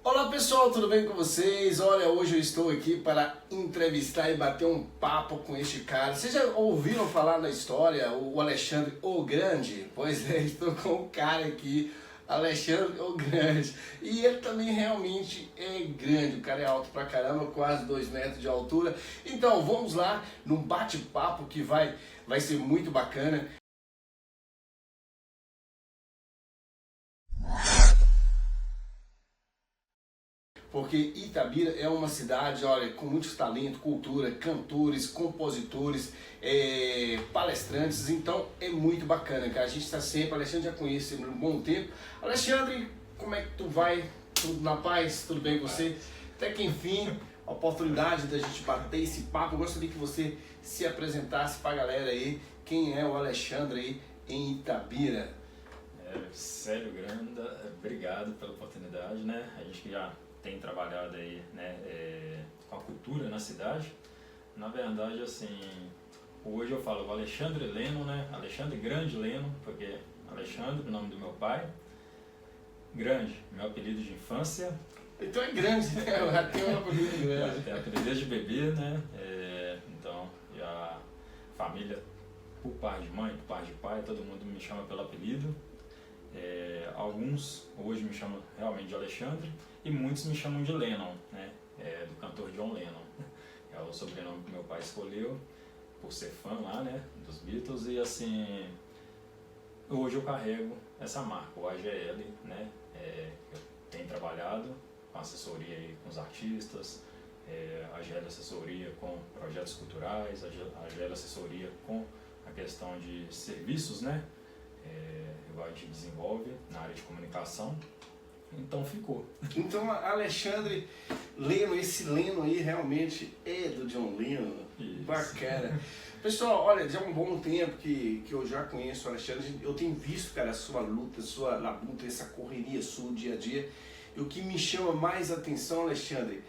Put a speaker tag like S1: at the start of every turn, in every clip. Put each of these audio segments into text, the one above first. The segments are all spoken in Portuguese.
S1: Olá pessoal, tudo bem com vocês? Olha, hoje eu estou aqui para entrevistar e bater um papo com este cara. Vocês já ouviram falar da história, o Alexandre o Grande? Pois é, estou com o cara aqui, Alexandre o Grande. E ele também realmente é grande, o cara é alto pra caramba, quase 2 metros de altura. Então vamos lá, num bate-papo que vai ser muito bacana. Porque Itabira é uma cidade, olha, com muitos talentos, cultura, cantores, compositores, palestrantes, então é muito bacana, cara. A gente está sempre, Alexandre já conhece há um bom tempo. Alexandre, como é que tu vai? Tudo na paz? Tudo bem com você? Até que enfim, a oportunidade da gente bater esse papo. Eu gostaria que você se apresentasse para a galera aí, quem é o Alexandre aí em Itabira.
S2: Célio Granda, obrigado pela oportunidade, né? A gente que já tem trabalhado aí, né, com a cultura na cidade. Na verdade, assim, hoje eu falo o Alexandre Leno, né? Alexandre Grande Leno, porque Alexandre, o nome do meu pai. Grande, meu apelido de infância.
S1: Então é grande, né? Eu já tenho um apelido grande.
S2: Tem apelido desde bebê, né? Então, já família, por parte de mãe, por parte de pai, todo mundo me chama pelo apelido. Alguns hoje me chamam realmente de Alexandre e muitos me chamam de Lennon, né? Do cantor John Lennon. É o sobrenome que meu pai escolheu por ser fã lá, né, dos Beatles. E assim, hoje eu carrego essa marca, o AGL, né? Eu tenho trabalhado com assessoria aí com os artistas, a AGL assessoria com projetos culturais, a AGL assessoria com a questão de serviços, né? A gente desenvolve na área de comunicação, então ficou.
S1: Então Alexandre Leno, esse Leno aí realmente é do John Lennon.
S2: Isso.
S1: Bacana. Pessoal, olha, já há um bom tempo que eu já conheço o Alexandre, eu tenho visto, cara, a sua luta, sua labuta, essa correria sua dia a dia. E o que me chama mais atenção, Alexandre,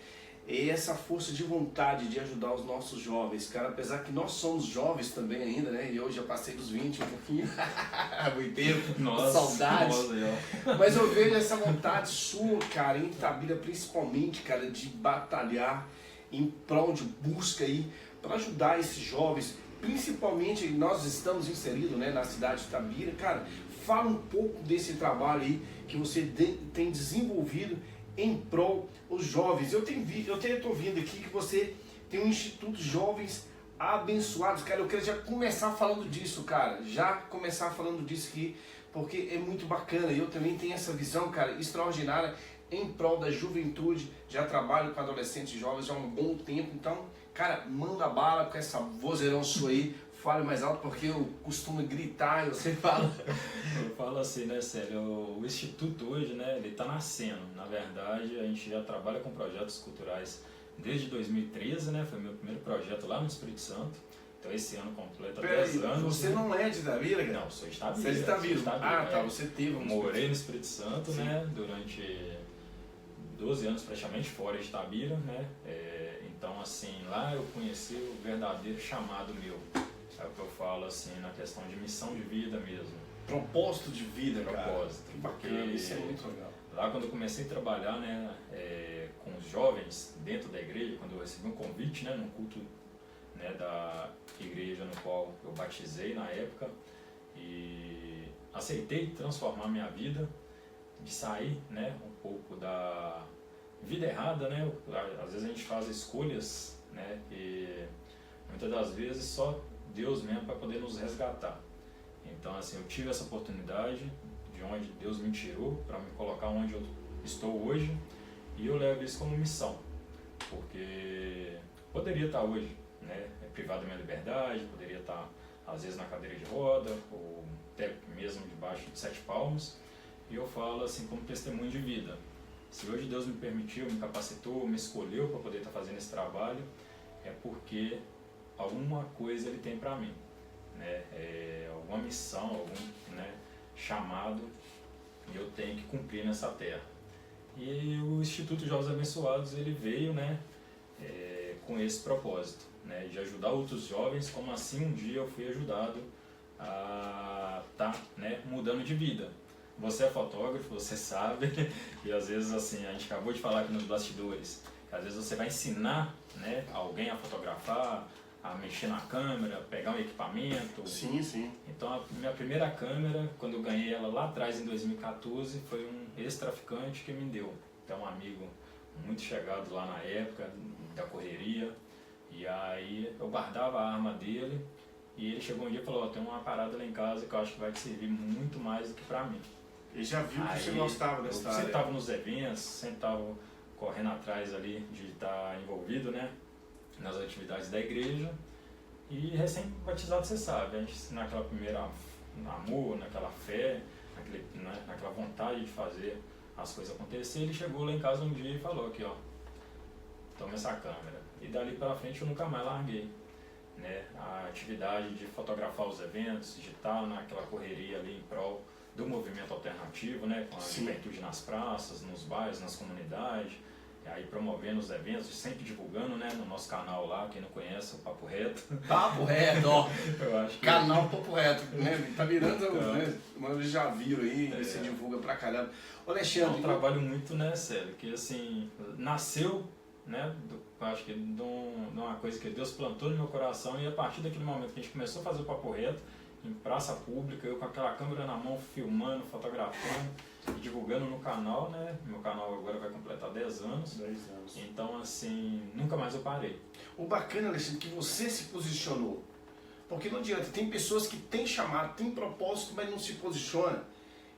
S1: é essa força de vontade de ajudar os nossos jovens, cara, apesar que nós somos jovens também ainda, né, e eu já passei dos 20 um pouquinho, há muito tempo,
S2: Nossa,
S1: saudades,
S2: nossa,
S1: mas eu vejo essa vontade sua, cara, em Itabira principalmente, cara, de batalhar em prol de busca aí, para ajudar esses jovens, principalmente nós estamos inseridos, né, na cidade de Itabira, cara, fala um pouco desse trabalho aí que você tem desenvolvido em prol os jovens. Eu estou vendo aqui que você tem um Instituto Jovens Abençoados, cara. Eu quero já começar falando disso, cara. Aqui, porque é muito bacana. Eu também tenho essa visão, cara, extraordinária em prol da juventude. Já trabalho com adolescentes e jovens há um bom tempo. Então, cara, manda bala com essa vozeirão sua aí. Fale mais alto porque eu costumo gritar e você fala.
S2: Eu falo assim, né, Célio? O Instituto hoje, né, ele está nascendo. Na verdade, a gente já trabalha com projetos culturais desde 2013, né? Foi meu primeiro projeto lá no Espírito Santo. Então esse ano completa 10 anos.
S1: Você não é de Itabira, cara?
S2: Não, sou de Itabira.
S1: Você é de Itabira? Tá,
S2: né?
S1: você teve um
S2: Morei no Espírito Santo,
S1: Sim.
S2: né, durante 12 anos praticamente fora de Itabira, né? Então, assim, lá eu conheci o verdadeiro chamado meu. É o que eu falo, assim, na questão de missão de vida mesmo.
S1: Propósito de vida, cara.
S2: Propósito.
S1: Que bacana, isso é muito legal.
S2: Lá quando eu comecei a trabalhar, né, com os jovens dentro da igreja, quando eu recebi um convite, né, num culto, né, da igreja no qual eu batizei na época, e aceitei transformar minha vida, de sair, né, um pouco da vida errada, né? Às vezes a gente faz escolhas, né, e muitas das vezes só Deus mesmo para poder nos resgatar. Então, assim, eu tive essa oportunidade de onde Deus me tirou para me colocar onde eu estou hoje, e eu levo isso como missão, porque poderia estar hoje, né, privado da minha liberdade, poderia estar às vezes na cadeira de roda ou até mesmo debaixo de 7 palmos, e eu falo assim como testemunho de vida. Se hoje Deus me permitiu, me capacitou, me escolheu para poder estar fazendo esse trabalho, é porque alguma coisa Ele tem para mim, né? Alguma missão, algum, né, chamado, e eu tenho que cumprir nessa terra. E o Instituto Jovens Abençoados, ele veio, né, com esse propósito, né, de ajudar outros jovens, como assim um dia eu fui ajudado a estar, né, mudando de vida. você é fotógrafo, você sabe, e às vezes assim, a gente acabou de falar aqui nos bastidores, que às vezes você vai ensinar, né, alguém a fotografar, a mexer na câmera, pegar um equipamento.
S1: Sim, sim.
S2: Então a minha primeira câmera, quando eu ganhei ela lá atrás em 2014, foi um ex-traficante que me deu. Então um amigo muito chegado lá na época, da correria, e aí eu guardava a arma dele, e ele chegou um dia e falou, tem uma parada lá em casa que eu acho que vai te servir muito mais do que pra mim.
S1: Ele já viu que
S2: Aí,
S1: você gostava dessa
S2: eu
S1: área.
S2: sempre estava nos eventos, sempre estava correndo atrás ali de estar envolvido, né, nas atividades da igreja. E recém-batizado, você sabe, a gente naquela primeira amor, naquela fé, naquela vontade de fazer as coisas acontecer, ele chegou lá em casa um dia e falou aqui, ó, toma essa câmera. E dali para frente eu nunca mais larguei, né, a atividade de fotografar os eventos, de estar naquela correria ali em prol do movimento alternativo, né, com a juventude nas praças, nos bairros, nas comunidades, e aí promovendo os eventos, sempre divulgando, né, no nosso canal lá, quem não conhece, o Papo Reto.
S1: Papo Reto, ó.
S2: Eu acho que...
S1: Canal Papo Reto, né? Tá virando, né? Mas eles já viram aí, você divulga pra caramba. Ô, Alexandre...
S2: É um trabalho muito, né, sério, que assim, nasceu, né, acho que de uma coisa que Deus plantou no meu coração, e a partir daquele momento que a gente começou a fazer o Papo Reto, em praça pública, eu com aquela câmera na mão, filmando, fotografando e divulgando no canal, né? Meu canal agora vai completar 10 anos.
S1: 10 anos.
S2: Então, assim, nunca mais eu parei.
S1: O bacana, Alexandre, que você se posicionou. Porque não adianta, tem pessoas que têm chamado, têm propósito, mas não se posiciona.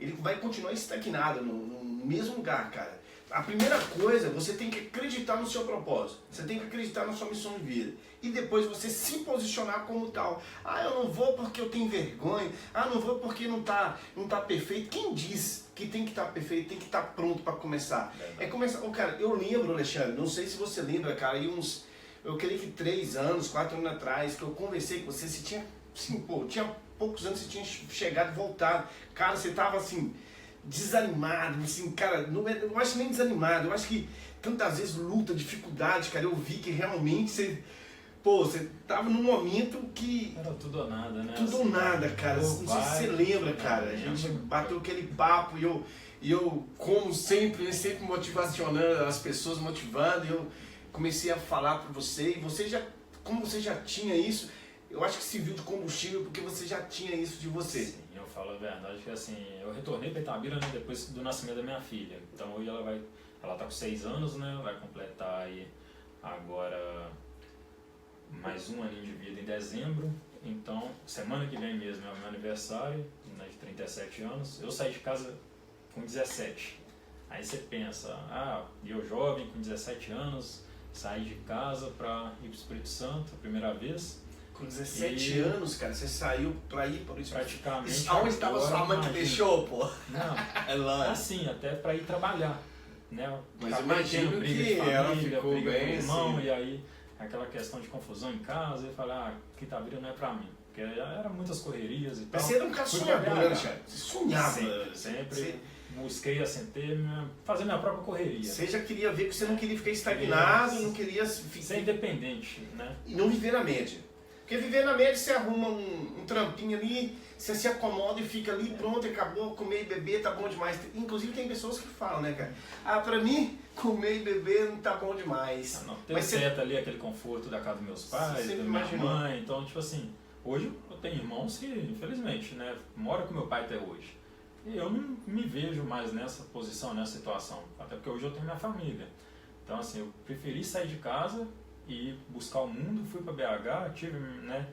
S1: Ele vai continuar estagnado no mesmo lugar, cara. A primeira coisa, você tem que acreditar no seu propósito. Você tem que acreditar na sua missão de vida. E depois você se posicionar como tal. Ah, eu não vou porque eu tenho vergonha. Ah, não vou porque não tá perfeito. Quem diz que tem que estar perfeito, tem que estar pronto para começar? É começar. Oh, cara, eu lembro, Alexandre, não sei se você lembra, cara, eu creio que 3 anos, 4 anos atrás, que eu conversei com você, você tinha, assim, tinha poucos anos, você tinha chegado e voltado. Cara, você tava assim, desanimado, assim, cara, eu acho nem desanimado, eu acho que tantas vezes luta, dificuldade, cara, eu vi que realmente você tava num momento que...
S2: Era tudo ou nada, né?
S1: Tudo ou nada, cara, não sei se você lembra, cara, a gente bateu aquele papo e eu como sempre, né, sempre motivacionando as pessoas, motivando, e eu comecei a falar para você, e você como você já tinha isso, eu acho que serviu de combustível porque você já tinha isso de você.
S2: Sim, eu falo a verdade que assim, eu retornei para Itabira, né, depois do nascimento da minha filha. Então hoje ela tá com 6 anos, né, vai completar aí agora mais um aninho de vida em dezembro. Então semana que vem mesmo é o meu aniversário, né, de 37 anos. Eu saí de casa com 17. Aí você pensa, eu jovem com 17 anos, saí de casa para ir para o Espírito Santo a primeira vez.
S1: Com 17 anos, cara, você saiu pra ir para o Espírito Santo.
S2: Praticamente.
S1: Aonde estava sua mãe que deixou, pô?
S2: Não,
S1: é lá.
S2: assim, até para ir trabalhar, né?
S1: Mas
S2: acabei
S1: imagino
S2: tendo briga
S1: que
S2: de família,
S1: ela ficou
S2: briga
S1: bem
S2: com o irmão,
S1: assim.
S2: e aí aquela questão de confusão em casa, eu falei, que Itabira não é pra mim, porque era muitas correrias e tal.
S1: Mas você era um cara sonhador, né, Alexandre? Você sonhava.
S2: Sempre busquei fazer minha própria correria.
S1: Você já queria ver que você não queria ficar estagnado, não queria
S2: ser independente, né?
S1: E não viver na média. Porque viver na média, você arruma um trampinho ali, você se acomoda e fica ali, pronto, acabou, comer e beber, tá bom demais. Inclusive tem pessoas que falam, né, cara? Pra mim, comer e beber não tá bom demais.
S2: Não, tem certo ali aquele conforto da casa dos meus pais, da minha mãe, então, tipo assim, hoje eu tenho irmãos que, infelizmente, né, moram com meu pai até hoje. E eu não me vejo mais nessa posição, nessa situação, até porque hoje eu tenho minha família. Então, assim, eu preferi sair de casa e buscar o mundo, fui para BH, tive, né,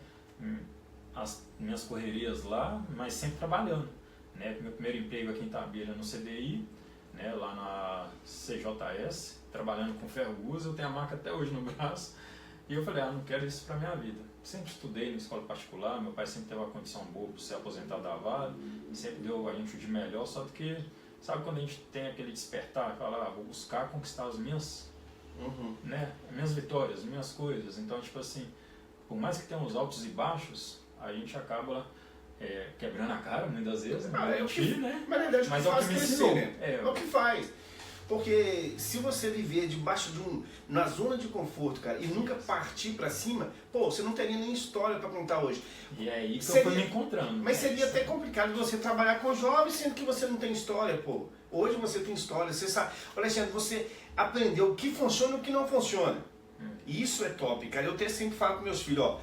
S2: as minhas correrias lá, mas sempre trabalhando, né? Meu primeiro emprego aqui em Itabira no CDI, né, lá na CJS, trabalhando com ferro-gusa, eu tenho a marca até hoje no braço, e eu falei, não quero isso para minha vida. Sempre estudei na escola particular, meu pai sempre teve uma condição boa para ser aposentado da Vale, sempre deu a gente de melhor, só que, sabe quando a gente tem aquele despertar, falar, vou buscar conquistar as minhas... né, minhas vitórias, minhas coisas. Então, tipo assim, por mais que tenha uns altos e baixos, a gente acaba quebrando a cara muitas vezes,
S1: né?
S2: né?
S1: Mas na verdade
S2: é o que
S1: faz
S2: me
S1: crescer,
S2: ensinou.
S1: né? É o que faz. Porque se você viver debaixo na zona de conforto, cara, e nunca partir pra cima, pô, você não teria nem história pra contar hoje.
S2: E é aí que eu fui me encontrando.
S1: Mas seria até complicado você trabalhar com jovens sendo que você não tem história, pô. Hoje você tem história, você sabe. Alexandre, você aprendeu o que funciona e o que não funciona. E isso é top, cara. Eu até sempre falo com meus filhos, ó,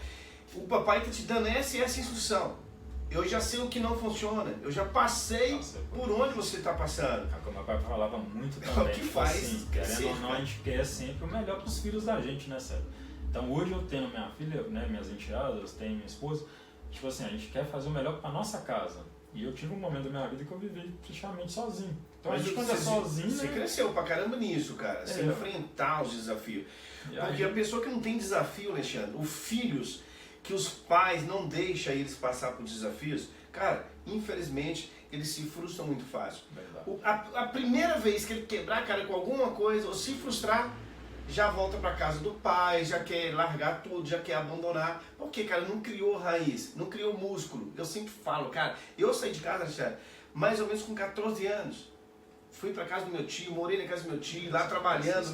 S1: o papai tá te dando essa e essa instrução. Eu já sei o que não funciona. Eu já passei por onde você está passando.
S2: É o que o meu pai falava muito também.
S1: O que faz?
S2: Assim, querendo ou não, a gente quer sempre o melhor para os filhos da gente, né, Sérgio? Então hoje eu tenho minha filha, né, minhas enteadas, tenho minha esposa. Tipo assim, a gente quer fazer o melhor para nossa casa. E eu tive um momento da minha vida que eu vivi praticamente sozinho. Então a gente quando é sozinho,
S1: você cresceu pra caramba nisso, cara. Você enfrentar os desafios. Porque a pessoa que não tem desafio, Alexandre, os filhos que os pais não deixam eles passar por desafios, cara, infelizmente, eles se frustram muito fácil. A primeira vez que ele quebrar a cara com alguma coisa, ou se frustrar, já volta para casa do pai, já quer largar tudo, já quer abandonar. Porque, cara, não criou raiz, não criou músculo. Eu sempre falo, cara, eu saí de casa, Alexandre, mais ou menos com 14 anos. Fui para casa do meu tio, morei na casa do meu tio, lá trabalhando,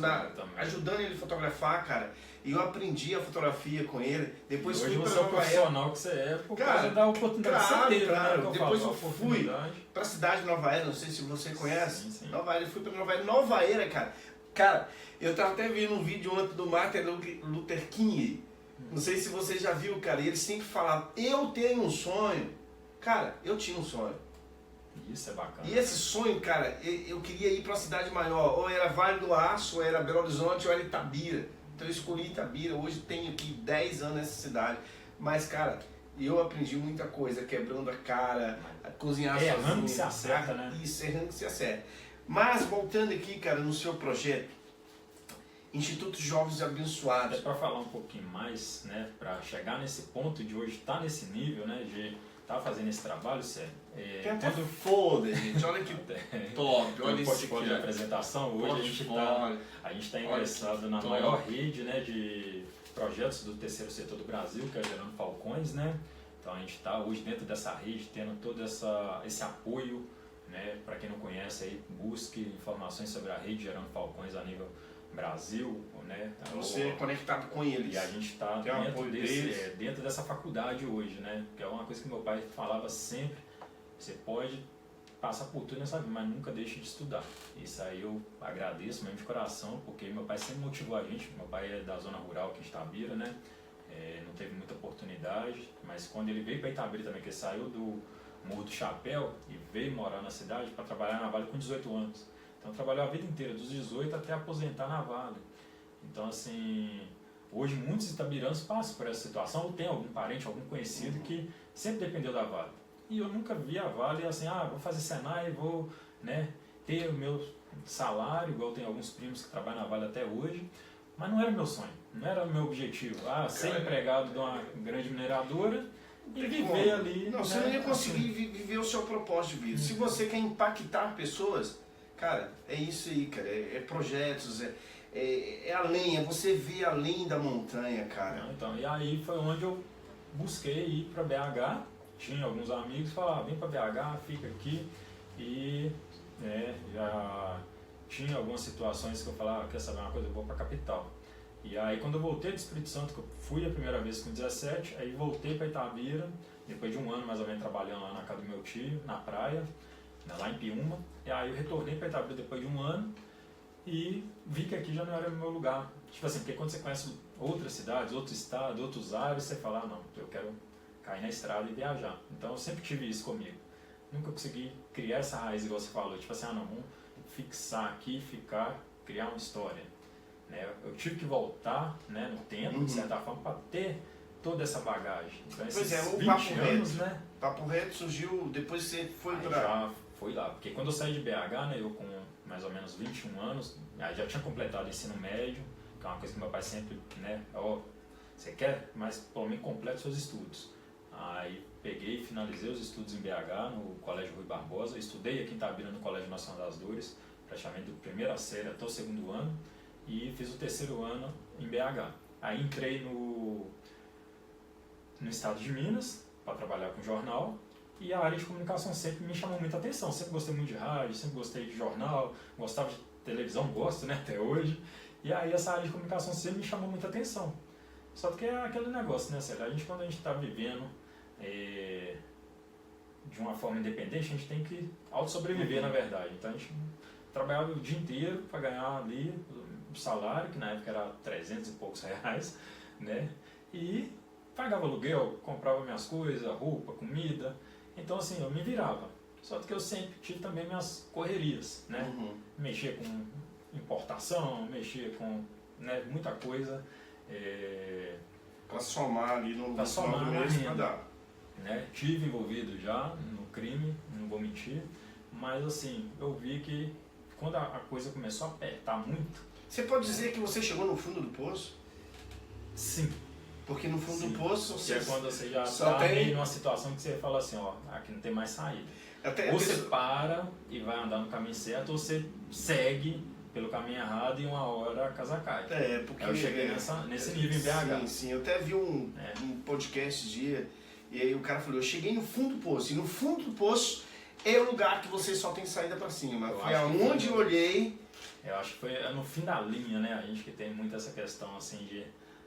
S1: ajudando ele a fotografar, cara. E eu aprendi a fotografia com ele. Depois
S2: fui
S1: para
S2: Nova Era. Profissional que você é, por causa da oportunidade que você teve,
S1: claro.
S2: Né?
S1: Depois eu fui para a cidade de Nova Era, não sei se você conhece.
S2: Sim.
S1: Nova Era, eu fui para Nova Era. Nova Era, cara. Cara, eu tava até vendo um vídeo ontem do Martin Luther King. Não sei se você já viu, cara. E ele sempre falava, eu tenho um sonho. Cara, eu tinha um sonho.
S2: Isso é bacana.
S1: E esse sonho, cara, eu queria ir para uma cidade maior. Ou era Vale do Aço, ou era Belo Horizonte, ou era Itabira. Então eu escolhi Itabira. Hoje tenho aqui 10 anos nessa cidade. Mas, cara, eu aprendi muita coisa, quebrando a cara, a cozinhar sozinho.
S2: Errando que se acerta, né?
S1: Isso, errando que se acerta. Mas, voltando aqui, cara, no seu projeto, Instituto Jovens Abençoados.
S2: Para falar um pouquinho mais, né, para chegar nesse ponto de hoje, estar nesse nível, né, de estar fazendo esse trabalho, sério.
S1: Tem até foda, gente. Olha que top. Olha isso aqui.
S2: De apresentação. Hoje a gente está ingressado na maior rede, né, de projetos do terceiro setor do Brasil, que é a Gerando Falcões, né? Então a gente está hoje dentro dessa rede, tendo todo esse apoio, né? Para quem não conhece, aí, busque informações sobre a rede Gerando Falcões a nível Brasil, né?
S1: Você é conectado com eles.
S2: E a gente está dentro dessa faculdade hoje, né? Que é uma coisa que meu pai falava sempre. Você pode passar por tudo nessa vida, mas nunca deixe de estudar. Isso aí eu agradeço mesmo de coração, porque meu pai sempre motivou a gente. Meu pai é da zona rural aqui de Itabira, né? Não teve muita oportunidade, mas quando ele veio para Itabira também, que ele saiu do Morro do Chapéu e veio morar na cidade para trabalhar na Vale com 18 anos. Então trabalhou a vida inteira, dos 18 até aposentar na Vale. Então assim, hoje muitos itabiranos passam por essa situação, ou tem algum parente, algum conhecido que sempre dependeu da Vale. E eu nunca vi a Vale assim, vou fazer Senai, vou, né, ter o meu salário, igual tem alguns primos que trabalham na Vale até hoje, mas não era meu sonho, não era o meu objetivo. Ser empregado de uma grande mineradora e viver ali.
S1: Não, você não ia conseguir viver o seu propósito de vida. Se você quer impactar pessoas, cara, é isso aí, cara, é projetos, é além, é você ver além da montanha, cara.
S2: Então, e aí foi onde eu busquei ir para BH, tinha alguns amigos que falavam, vem para BH, fica aqui, e já tinha algumas situações que eu falava, quer saber uma coisa, eu vou para a capital. E aí quando eu voltei do Espírito Santo, que eu fui a primeira vez com 17, aí voltei para Itabira, depois de um ano mais ou menos trabalhando lá na casa do meu tio, na praia, lá em Piúma, e aí eu retornei para Itabira depois de um ano e vi que aqui já não era o meu lugar. Tipo assim, porque quando você conhece outras cidades, outros estados, outros ares, você fala, não, eu quero cair na estrada e viajar. Então eu sempre tive isso comigo. Nunca consegui criar essa raiz, igual você falou, tipo assim, não, vamos fixar aqui, criar uma história. Né? Eu tive que voltar, né, no tempo, de certa forma, para ter toda essa bagagem. Então, esses
S1: o
S2: 20
S1: Papo
S2: anos,
S1: Reto,
S2: né?
S1: Papo Reto surgiu, depois você foi
S2: Aí
S1: para...
S2: já fui lá, porque quando eu saí de BH, né, eu com mais ou menos 21 anos, aí já tinha completado o ensino médio, que é uma coisa que meu pai sempre, né, você quer, mas pelo menos complete seus estudos. Aí peguei e finalizei os estudos em BH, no Colégio Rui Barbosa, estudei aqui em Itabira no Colégio Nacional das Dores, praticamente do primeira série até o segundo ano, e fiz o terceiro ano em BH. Aí entrei no estado de Minas, para trabalhar com jornal, e a área de comunicação sempre me chamou muita atenção. Sempre gostei muito de rádio, sempre gostei de jornal, gostava de televisão, gosto, né, até hoje. E aí essa área de comunicação social me chamou muita atenção. Só que é aquele negócio, né, Célio? Quando a gente está vivendo de uma forma independente, a gente tem que auto-sobreviver, na verdade. Então a gente trabalhava o dia inteiro para ganhar ali o salário, que na época era 300 e poucos reais, né? E pagava aluguel, comprava minhas coisas, roupa, comida. Então assim, eu me virava. Só que eu sempre tive também minhas correrias, né? Mexia com importação, mexia com, né, muita coisa.
S1: Para somar ali no
S2: pra
S1: final
S2: somar
S1: do
S2: na
S1: mês
S2: renda,
S1: para dar.
S2: né? Tive envolvido já no crime, não vou mentir, mas assim, eu vi que quando a coisa começou a apertar muito...
S1: Você pode dizer que você chegou no fundo do poço?
S2: Sim.
S1: Porque no fundo
S2: Sim.
S1: do poço
S2: Que é quando você já
S1: só
S2: está
S1: tem...
S2: numa situação que você fala assim, ó, aqui não tem mais saída.
S1: Até
S2: ou você para e vai andar no caminho certo, ou você segue pelo caminho errado e uma hora a casa cai.
S1: Porque
S2: eu cheguei nesse nível em BH.
S1: Sim. Eu até vi um podcast dia, e aí o cara falou, eu cheguei no fundo do poço, e no fundo do poço é o lugar que você só tem saída para cima. Foi aonde eu olhei...
S2: Eu acho que foi no fim da linha, né? A gente que tem muito essa questão assim de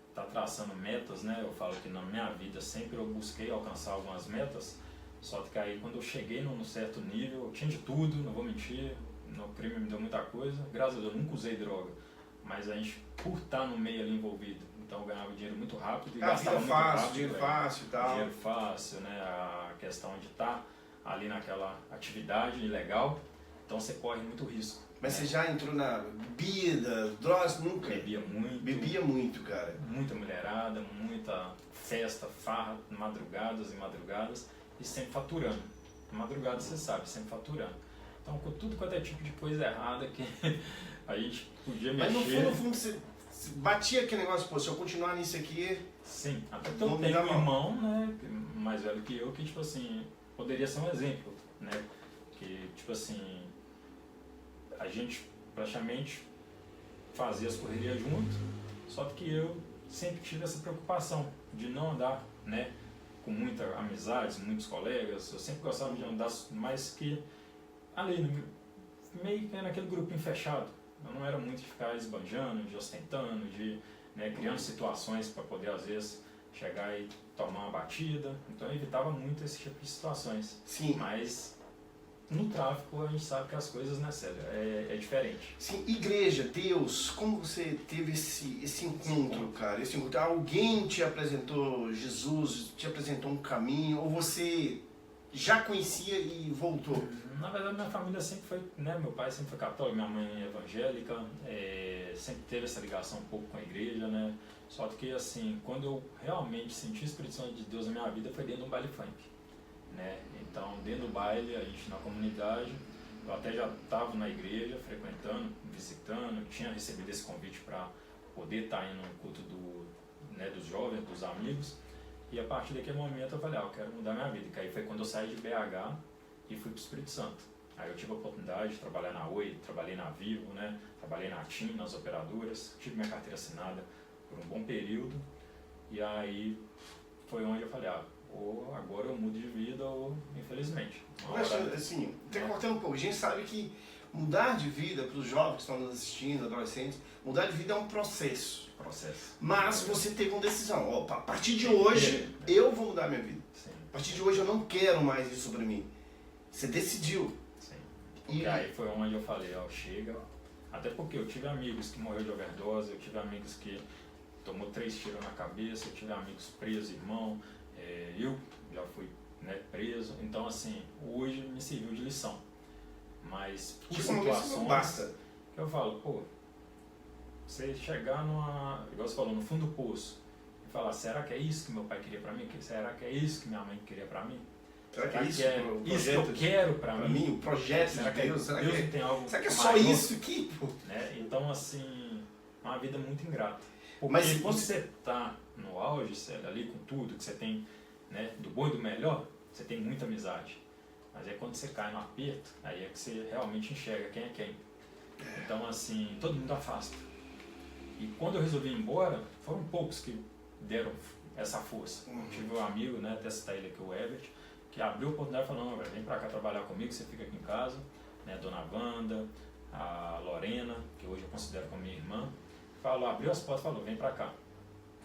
S2: estar traçando metas, né? Eu falo que na minha vida sempre eu busquei alcançar algumas metas, só que aí quando eu cheguei num certo nível, eu tinha de tudo, não vou mentir, no crime me deu muita coisa, graças a Deus eu nunca usei droga, mas a gente, por estar no meio ali envolvido, então eu ganhava dinheiro muito rápido e gastava muito rápido.
S1: Dinheiro fácil e tal.
S2: Dinheiro fácil, né? A questão de estar ali naquela atividade ilegal, então você corre muito risco.
S1: Mas você já entrou na bebida, drogas? Nunca?
S2: Bebia muito.
S1: Bebia muito, cara.
S2: Muita mulherada, muita festa, farra, madrugadas e madrugadas, e sempre faturando. Madrugada você sabe, sempre faturando. Então, com tudo quanto é tipo de coisa errada que a gente podia mexer.
S1: Mas no fundo você batia aquele negócio, pô, se eu continuar nisso aqui...
S2: Sim, até porque eu tenho um irmão, né, mais velho que eu, que tipo assim, poderia ser um exemplo, né, que tipo assim, a gente praticamente fazia as correrias junto, só que eu sempre tive essa preocupação de não andar, né, com muitas amizades, muitos colegas, eu sempre gostava de andar mais que ali, meio que naquele grupinho fechado. Eu não era muito de ficar esbanjando, de ostentando, de, né, criando situações para poder às vezes chegar e tomar uma batida, então eu evitava muito esse tipo de situações.
S1: Sim.
S2: Mas no tráfico a gente sabe que as coisas, né, Célio, é diferente.
S1: Sim, igreja, Deus, como você teve esse encontro, cara? Esse encontro, alguém te apresentou Jesus, te apresentou um caminho, ou você já conhecia e voltou?
S2: Na verdade, minha família sempre foi, né, meu pai sempre foi católico, minha mãe é evangélica, sempre teve essa ligação um pouco com a igreja, né? Só que, assim, quando eu realmente senti o Espírito Santo de Deus na minha vida foi dentro de um baile funk, né? Então, dentro do baile, a gente na comunidade, eu até já estava na igreja, frequentando, visitando, tinha recebido esse convite para poder estar indo no culto dos jovens, dos amigos, e a partir daquele momento eu falei, eu quero mudar minha vida, que aí foi quando eu saí de BH e fui para o Espírito Santo. Aí eu tive a oportunidade de trabalhar na Oi, trabalhei na Vivo, né? Trabalhei na TIM, nas operadoras, tive minha carteira assinada por um bom período, e aí foi onde eu falei, ou agora eu mudo de vida ou infelizmente.
S1: Mas, assim, até cortando um pouco, a gente sabe que mudar de vida para os jovens que estão nos assistindo, adolescentes, mudar de vida é um processo. Mas você teve uma decisão, a partir de hoje eu vou mudar minha vida.
S2: Sim.
S1: A partir de hoje eu não quero mais isso sobre mim. Você decidiu.
S2: Sim. E aí foi onde eu falei, chega. Até porque eu tive amigos que morreram de overdose, eu tive amigos que tomou 3 tiros na cabeça, eu tive amigos presos, irmão, eu já fui, né, preso. Então, assim, hoje me serviu de lição. Mas por situações
S1: não basta.
S2: Que eu falo, você chegar igual você falou, no fundo do poço, e falar, será que é isso que meu pai queria pra mim? Será que é isso que minha mãe queria pra mim?
S1: Será que é isso
S2: que eu quero pra mim?
S1: O projeto
S2: será
S1: de Deus? Será
S2: Deus tem algo
S1: será que é só
S2: maior?
S1: isso aqui?
S2: Né? Então, assim, é uma vida muito ingrata. Porque
S1: Mas
S2: quando você tá no auge, ali com tudo que você tem, né, do bom e do melhor, você tem muita amizade. Mas aí quando você cai no aperto, aí é que você realmente enxerga quem é quem. Então, assim, todo mundo afasta. E quando eu resolvi ir embora, foram poucos que deram essa força. Eu tive um amigo, né, até citar ele aqui, o Ebert, que abriu a oportunidade e falou, não, velho, vem pra cá trabalhar comigo, você fica aqui em casa, né, Dona Wanda, a Lorena, que hoje eu considero como minha irmã, falou, abriu as portas e falou, vem pra cá,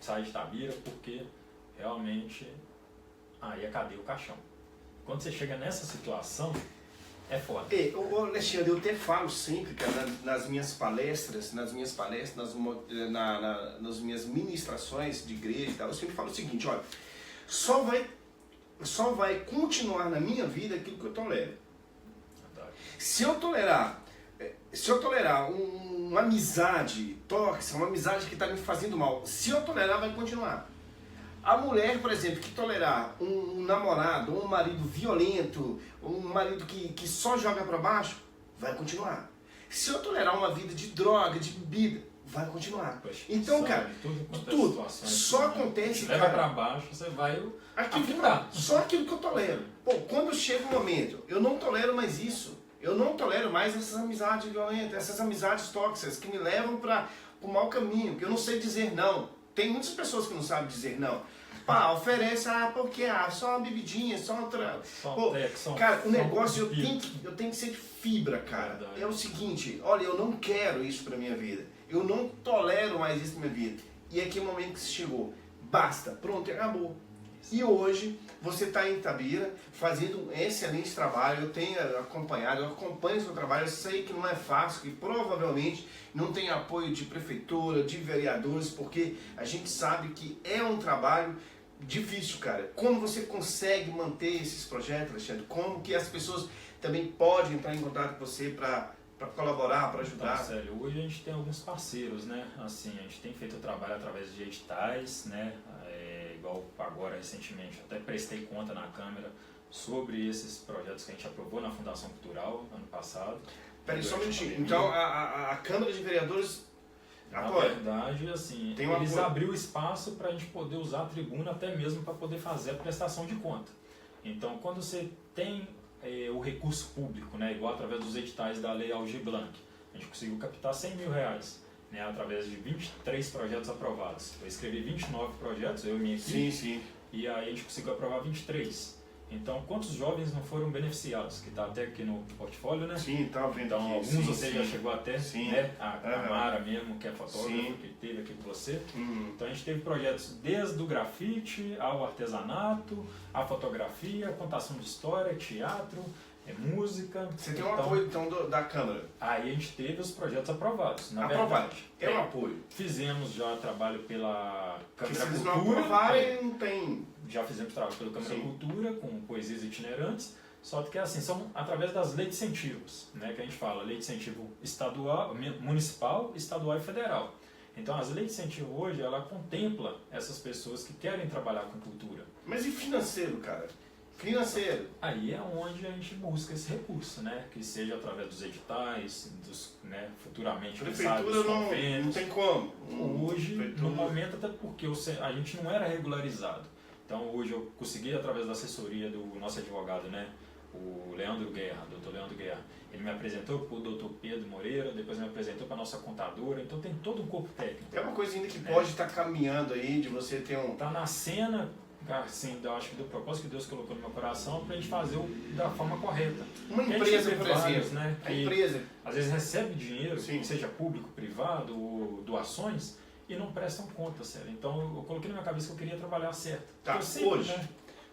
S2: sai de Itabira, porque realmente aí é cadeia o caixão. Quando você chega nessa situação, é foda.
S1: Alexandre, eu até falo sempre, cara, nas minhas palestras, nas minhas ministrações de igreja e tal, eu sempre falo o seguinte, olha, só vai continuar na minha vida aquilo que eu tolero. Se eu tolerar uma amizade tóxica, uma amizade que está me fazendo mal, se eu tolerar, vai continuar. A mulher, por exemplo, que tolerar um namorado, um marido violento, um marido que só joga para baixo, vai continuar. Se eu tolerar uma vida de droga, de bebida, vai continuar.
S2: Poxa,
S1: então, cara, tudo só acontece, cara.
S2: Leva para baixo, você vai afundar.
S1: Só aquilo que eu tolero. Pô, quando chega um momento, eu não tolero mais isso. Eu não tolero mais essas amizades violentas, essas amizades tóxicas que me levam para o mau caminho, que eu não sei dizer não. Tem muitas pessoas que não sabem dizer não. Pá, oferece, porque só uma bebidinha, só outra. Pô, cara, o negócio eu tenho que ser de fibra, cara.
S2: Verdade.
S1: É o seguinte, olha, eu não quero isso pra minha vida. Eu não tolero mais isso na minha vida. E aqui é o momento que chegou. Basta, pronto, acabou. E hoje você está em Itabira fazendo um excelente trabalho. Eu tenho acompanhado, eu acompanho o seu trabalho. Eu sei que não é fácil, que provavelmente não tem apoio de prefeitura, de vereadores, porque a gente sabe que é um trabalho difícil, cara. Como você consegue manter esses projetos, Alexandre? Como que as pessoas também podem entrar em contato com você para colaborar, para ajudar?
S2: Então, Célio, hoje a gente tem alguns parceiros, né? Assim, a gente tem feito o trabalho através de editais, né? Igual agora recentemente, até prestei conta na Câmara sobre esses projetos que a gente aprovou na Fundação Cultural ano passado.
S1: Peraí, só um minutinho. Então a Câmara de Vereadores
S2: apoia. Na verdade, assim, eles abriram espaço para a gente poder usar a tribuna até mesmo para poder fazer a prestação de conta. Então, quando você tem o recurso público, né, igual através dos editais da Lei Aldir Blanc, a gente conseguiu captar R$100 mil, né, através de 23 projetos aprovados. Eu escrevi 29 projetos, eu e minha equipe,
S1: sim.
S2: E aí a gente conseguiu aprovar 23. Então, quantos jovens não foram beneficiados? Que está até aqui no portfólio, né?
S1: Sim, tá vendo.
S2: Então,
S1: aqui.
S2: alguns você já chegou até, né? A Mara mesmo, que é fotógrafa, que esteve aqui com você. Então, a gente teve projetos desde o grafite ao artesanato, a fotografia, contação de história, teatro, música.
S1: Você tem um apoio, então, da Câmara?
S2: Aí a gente teve os projetos aprovados, na
S1: verdade.
S2: verdade.
S1: É um apoio.
S2: Fizemos já trabalho pela Câmara
S1: Cultura. Se eles
S2: Cultura.
S1: não aprovarem, não tem...
S2: Já fizemos trabalho pela Câmara Cultura, com poesias itinerantes, só que assim, são através das leis de incentivos, né, que a gente fala, lei de incentivo estadual, municipal, estadual e federal. Então as leis de incentivo hoje, ela contempla essas pessoas que querem trabalhar com cultura.
S1: Mas e financeiro, cara? Financeiro.
S2: Aí é onde a gente busca esse recurso, né? Que seja através dos editais, né? Futuramente,
S1: prefeitura
S2: dos convênios.
S1: Não tem como.
S2: Hoje, no momento, até porque a gente não era regularizado. Então hoje eu consegui, através da assessoria do nosso advogado, né? O Leandro Guerra, doutor Leandro Guerra. Ele me apresentou para o doutor Pedro Moreira, depois me apresentou para a nossa contadora, então tem todo um corpo técnico.
S1: É uma coisa ainda que pode estar caminhando aí, de você ter um...
S2: Está na cena, assim, eu acho que do propósito que Deus colocou no meu coração, para a gente fazer da forma correta.
S1: Uma empresa, por exemplo,
S2: né,
S1: a empresa,
S2: às vezes recebe dinheiro, seja público, privado, ou doações, e não prestam conta, sério. Então eu coloquei na minha cabeça que eu queria trabalhar certo.
S1: Tá, hoje,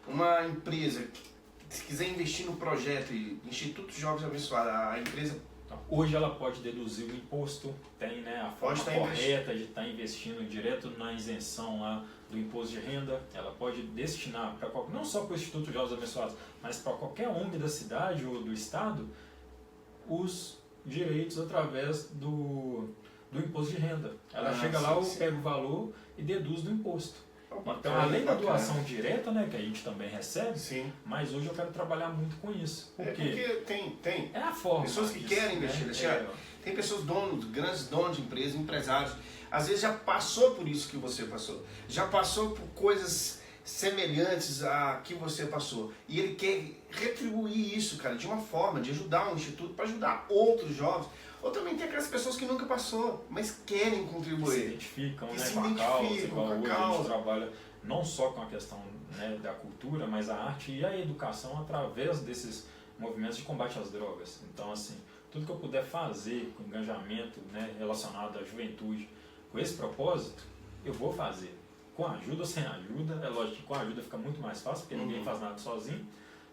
S1: uma empresa que se quiser investir no projeto Instituto Jovens Abençoados, a empresa...
S2: Hoje ela pode deduzir o imposto, tem, né, a forma correta de estar investindo direto na isenção lá do imposto de renda. Ela pode destinar, não só para o Instituto Jovens Abençoados, mas para qualquer ONG da cidade ou do estado, os direitos através do imposto de renda. Ela chega lá, pega o valor e deduz do imposto. Então, além da doação direta, né, que a gente também recebe, mas hoje eu quero trabalhar muito com isso.
S1: Porque tem
S2: é a forma.
S1: Pessoas que querem investir, tem pessoas grandes donos de empresas, empresários, às vezes já passou por isso que você passou, já passou por coisas semelhantes a que você passou, e ele quer retribuir isso, cara, de uma forma, de ajudar um instituto, para ajudar outros jovens. Ou também tem aquelas pessoas que nunca passou, mas querem contribuir.
S2: Se identificam, né, com a causa. Igual hoje a gente trabalha não só com a questão, né, da cultura, mas a arte e a educação através desses movimentos de combate às drogas. Então, assim, tudo que eu puder fazer com engajamento, né, relacionado à juventude, com esse propósito, eu vou fazer. Com ajuda ou sem ajuda, é lógico que com ajuda fica muito mais fácil, porque ninguém faz nada sozinho,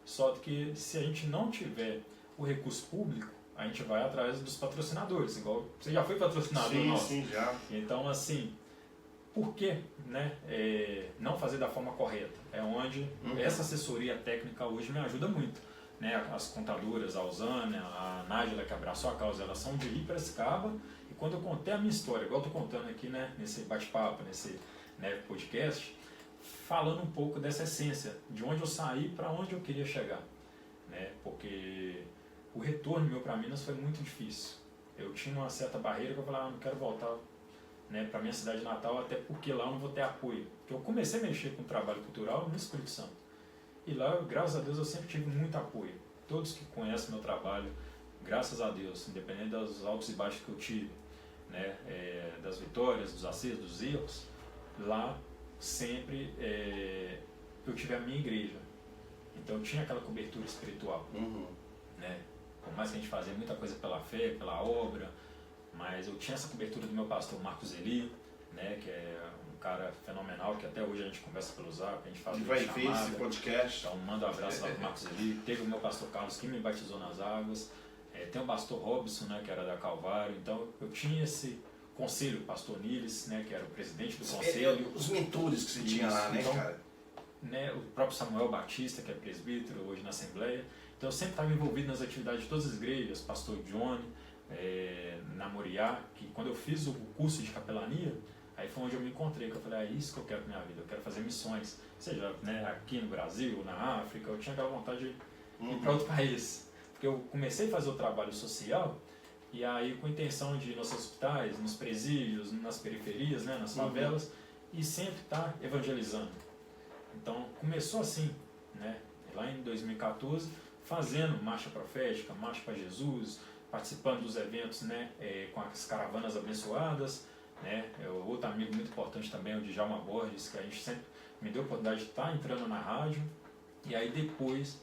S2: só que se a gente não tiver o recurso público, a gente vai atrás dos patrocinadores, igual você já foi patrocinador nosso.
S1: Sim, já.
S2: Então, assim, por que, né, não fazer da forma correta? É onde essa assessoria técnica hoje me ajuda muito. Né? As contadoras, a Usânia, a Nájila, que abraçou a causa, elas são de Piracicaba, e quando eu contei a minha história, igual eu estou contando aqui, né, nesse bate-papo, nesse, né, podcast, falando um pouco dessa essência, de onde eu saí para onde eu queria chegar. Né? Porque o retorno meu para Minas foi muito difícil. Eu tinha uma certa barreira que eu falava, não quero voltar, né, para minha cidade natal, até porque lá eu não vou ter apoio. Porque eu comecei a mexer com o trabalho cultural no Espírito Santo. E lá, graças a Deus, eu sempre tive muito apoio. Todos que conhecem meu trabalho, graças a Deus, independente dos altos e baixos que eu tive, né, das vitórias, dos acertos, dos erros, lá sempre eu tive a minha igreja. Então eu tinha aquela cobertura espiritual. Né? Por mais que a gente fazia muita coisa pela fé, pela obra, mas eu tinha essa cobertura do meu pastor Marcos Eli, né, que é um cara fenomenal, que até hoje a gente conversa pelo Zap, a gente faz
S1: vai ver esse podcast.
S2: Então manda um abraço lá pro Marcos Eli. Teve o meu pastor Carlos, que me batizou nas águas. Tem o pastor Robson, né, que era da Calvário. Então eu tinha esse conselho, o pastor Niles, né, que era o presidente do conselho.
S1: Os mentores que você tinha lá, né,
S2: então,
S1: cara?
S2: Né, o próprio Samuel Batista, que é presbítero hoje na Assembleia. Então eu sempre estava envolvido nas atividades de todas as igrejas, pastor Johnny, na Moriá, que quando eu fiz o curso de capelania, aí foi onde eu me encontrei, que eu falei, é isso que eu quero para minha vida, eu quero fazer missões, seja, né, aqui no Brasil, na África, eu tinha aquela vontade de ir para outro país, porque eu comecei a fazer o trabalho social, e aí com a intenção de ir nos hospitais, nos presídios, nas periferias, né, nas favelas, e sempre estar evangelizando. Então começou assim, né, lá em 2014, fazendo marcha profética, marcha para Jesus, participando dos eventos, né, com as caravanas abençoadas, né, outro amigo muito importante também é o Djalma Borges, que a gente sempre me deu a oportunidade de estar entrando na rádio, e aí depois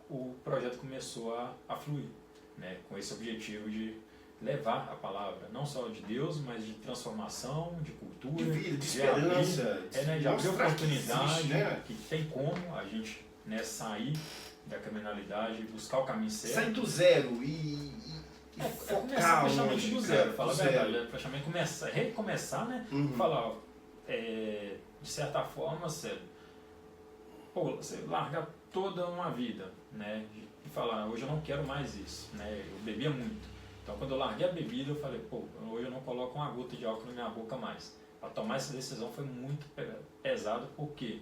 S2: o projeto começou a fluir, né, com esse objetivo de levar a palavra, não só de Deus, mas de transformação, de cultura,
S1: de vida, de esperança,
S2: né, de abrir oportunidade,
S1: existe, né?
S2: que tem como a gente, né, sair da criminalidade, buscar o caminho certo.
S1: Sair do zero e focar
S2: praticamente do zero, fala a verdade,
S1: zero.
S2: praticamente recomeçar, né? Falar, ó, de certa forma, você larga toda uma vida, né? E falar, hoje eu não quero mais isso, né? Eu bebia muito. Então quando eu larguei a bebida, eu falei, pô, hoje eu não coloco uma gota de álcool na minha boca mais. Para tomar essa decisão foi muito pesado, porque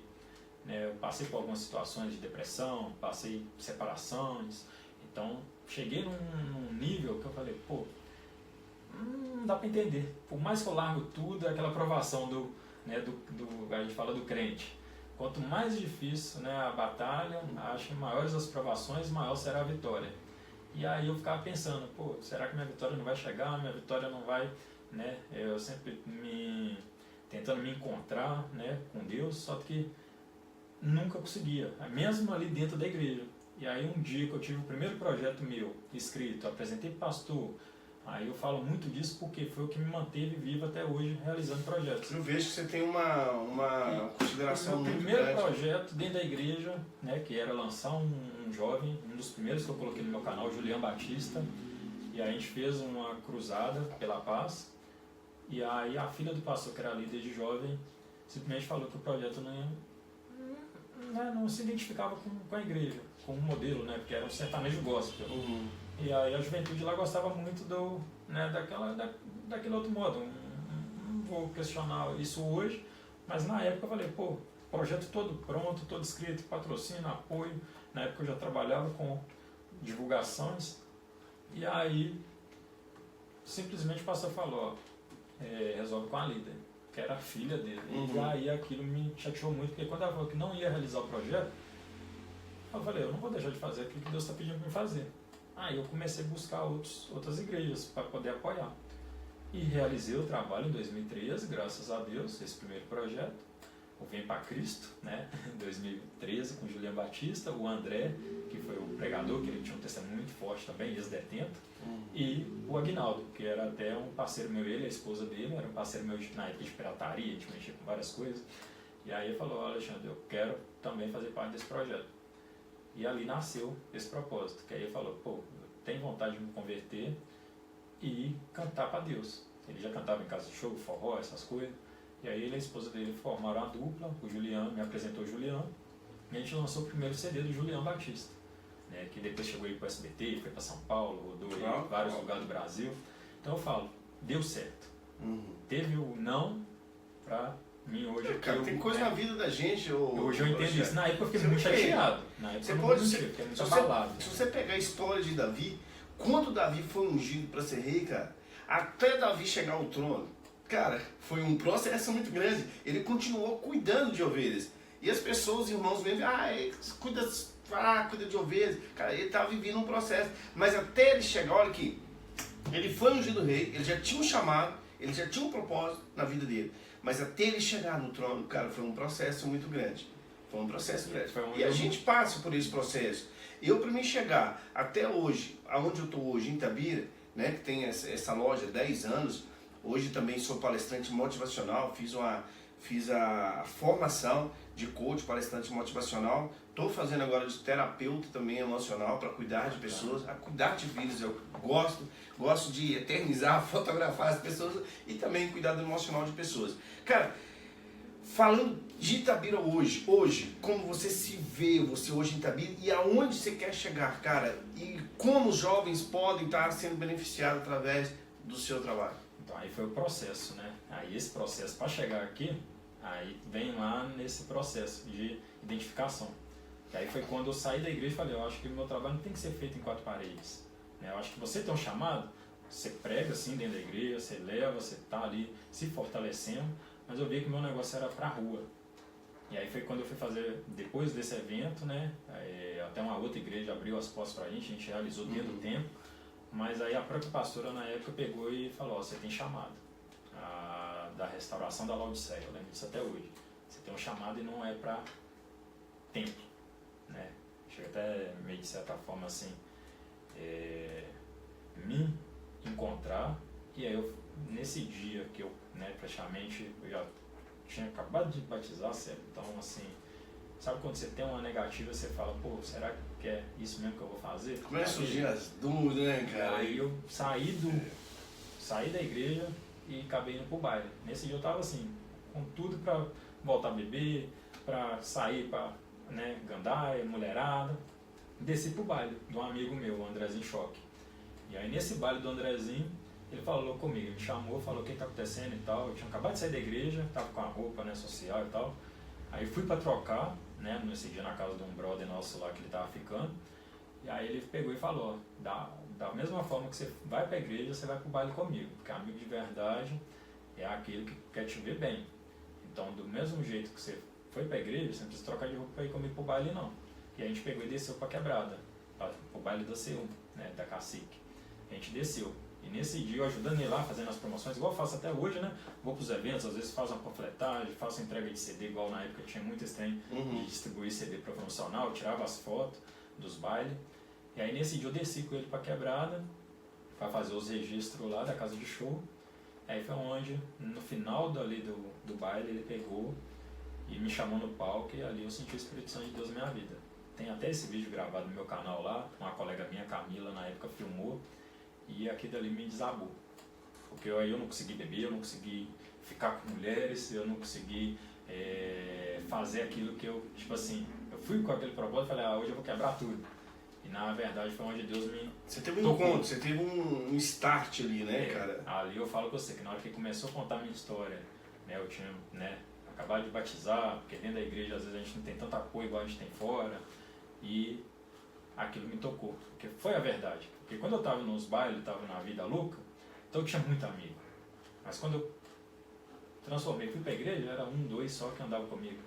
S2: né, eu passei por algumas situações de depressão, passei separações, então cheguei num nível que eu falei, pô, não dá para entender. Por mais que eu largo tudo, é aquela aprovação a gente fala do crente. Quanto mais difícil, né, a batalha, acho que maiores as provações, maior será a vitória. E aí eu ficava pensando, pô, será que minha vitória não vai chegar? Minha vitória não vai, né? Eu sempre tentando me encontrar, né, com Deus, só que nunca conseguia, mesmo ali dentro da igreja. E aí um dia que eu tive o primeiro projeto meu escrito, apresentei para o pastor, aí eu falo muito disso porque foi o que me manteve vivo até hoje realizando projetos.
S1: Eu vejo que você tem uma consideração muito grande.
S2: O primeiro projeto dentro da igreja, né, que era lançar um jovem, um dos primeiros que eu coloquei no meu canal, Julian Batista, e aí a gente fez uma cruzada pela paz, e aí a filha do pastor, que era líder de jovem, simplesmente falou que o projeto não se identificava com a igreja, com o modelo, né, porque era um sertanejo gospel. E aí a juventude lá gostava muito daquele outro modo. Não vou questionar isso hoje, mas na época eu falei, pô, projeto todo pronto, todo escrito, patrocínio, apoio. Na época eu já trabalhava com divulgações. E aí, simplesmente o pastor falou, resolve com a líder, que era a filha dele. E aí aquilo me chateou muito, porque quando ela falou que não ia realizar o projeto, eu falei, eu não vou deixar de fazer aquilo que Deus está pedindo para mim fazer. Aí eu comecei a buscar outras igrejas para poder apoiar. E realizei o trabalho em 2013, graças a Deus, esse primeiro projeto. o Vem para Cristo, né, em 2013, com o Juliano Batista, o André, que foi o pregador, que ele tinha um testemunho muito forte também, ex-detento, e o Aguinaldo, que era até um parceiro meu, ele, a esposa dele, era um parceiro meu na época de pirataria, a gente mexia com várias coisas. E aí ele falou: Alexandre, eu quero também fazer parte desse projeto. E ali nasceu esse propósito, que aí ele falou: pô, eu tenho vontade de me converter e cantar para Deus. Ele já cantava em casa de show, forró, essas coisas. E aí ele e a esposa dele formaram uma dupla, o Juliano, me apresentou o Juliano, e a gente lançou o primeiro CD do Juliano Batista, né, que depois chegou aí para o SBT, foi para São Paulo, rodou em vários lugares do Brasil. Então eu falo, deu certo. Teve o não para mim hoje.
S1: Cara, tem coisa na vida da gente.
S2: Hoje eu entendo isso. Na época eu fiquei muito chateado. Na época eu não fiquei muito abalado.
S1: Se você pegar a história de Davi, quando Davi foi ungido para ser rei, cara, até Davi chegar ao trono, cara, foi um processo muito grande. Ele continuou cuidando de ovelhas. E as pessoas, irmãos, mesmo, cuida de ovelhas. Cara, ele estava vivendo um processo. Mas até ele chegar, olha aqui, ele foi ungido rei, ele já tinha um chamado, ele já tinha um propósito na vida dele. Mas até ele chegar no trono, cara, foi um processo muito grande. Foi um processo grande. E a gente passa por esse processo. Eu, para mim chegar até hoje, aonde eu estou hoje, em Itabira, né, que tem essa loja há 10 anos, hoje também sou palestrante motivacional, fiz a formação de coach, palestrante motivacional, estou fazendo agora de terapeuta também emocional para cuidar de pessoas, a cuidar de vidas. Eu gosto de eternizar, fotografar as pessoas e também cuidar do emocional de pessoas. Cara, falando de Itabira hoje, como você se vê, você hoje em Itabira, e aonde você quer chegar, cara, e como os jovens podem estar sendo beneficiados através do seu trabalho?
S2: Então aí foi o processo, né? Aí esse processo para chegar aqui, aí vem lá nesse processo de identificação. E aí foi quando eu saí da igreja e falei: eu acho que o meu trabalho não tem que ser feito em 4 paredes. Eu acho que você tem um chamado, você prega assim dentro da igreja, você leva, você está ali se fortalecendo, mas eu vi que o meu negócio era para a rua. E aí foi quando eu fui fazer, depois desse evento, né, até uma outra igreja abriu as portas para a gente realizou dentro do tempo, mas aí a própria pastora na época pegou e falou: você tem chamado da restauração da Laodiceia, eu lembro disso até hoje. Você tem um chamado e não é para templo, né? Chega até meio de certa forma assim, me encontrar. E aí eu, nesse dia que eu, né, praticamente eu já tinha acabado de batizar, certo? Então assim, sabe quando você tem uma negativa, você fala: pô, será que é isso mesmo que eu vou fazer?
S1: Começa a surgir as dúvidas, né, cara?
S2: Aí eu saí da igreja e acabei indo pro baile. Nesse dia eu tava assim, com tudo pra voltar a beber, pra sair pra, né, gandaia, mulherada. Desci pro baile de um amigo meu, o Andrezinho Choque. E aí nesse baile do Andrezinho, ele falou comigo, me chamou, falou: o que tá acontecendo e tal. Eu tinha acabado de sair da igreja, tava com a roupa, né, social e tal. Aí fui pra trocar, né, nesse dia na casa de um brother nosso lá que ele tava ficando. E aí ele pegou e falou: da mesma forma que você vai pra igreja, você vai pro baile comigo. Porque amigo de verdade é aquele que quer te ver bem. Então, do mesmo jeito que você foi pra igreja, você não precisa trocar de roupa pra ir comigo pro baile, não. E a gente pegou e desceu pra Quebrada, pro baile da C1, né, da Cacique. A gente desceu. E nesse dia eu ajudando ele lá, fazendo as promoções, igual eu faço até hoje, né? Vou pros eventos, às vezes faço uma panfletagem, faço entrega de CD, igual na época tinha muito esse trem de distribuir CD promocional, eu tirava as fotos dos bailes. E aí nesse dia eu desci com ele pra Quebrada, pra fazer os registros lá da casa de show. Aí foi onde, no final dali do baile, ele pegou e me chamou no palco, e ali eu senti o Espírito Santo de Deus na minha vida. Tem até esse vídeo gravado no meu canal lá, uma colega minha, Camila, na época filmou, e aquilo ali me desabou. Porque aí eu não consegui beber, eu não consegui ficar com mulheres, eu não consegui fazer aquilo que eu, tipo assim, eu fui com aquele propósito e falei: hoje eu vou quebrar tudo. E na verdade foi onde Deus me...
S1: Você teve um encontro, você teve um start ali, né, cara?
S2: Ali eu falo com você, que na hora que começou a contar a minha história, né, eu tinha, né, acabado de batizar, porque dentro da igreja às vezes a gente não tem tanto apoio igual a gente tem fora, e aquilo me tocou, porque foi a verdade. Porque quando eu estava nos bailes, estava na vida louca, então eu tinha muito amigo. Mas quando eu transformei, fui para a igreja, era 1, 2 só que andava comigo.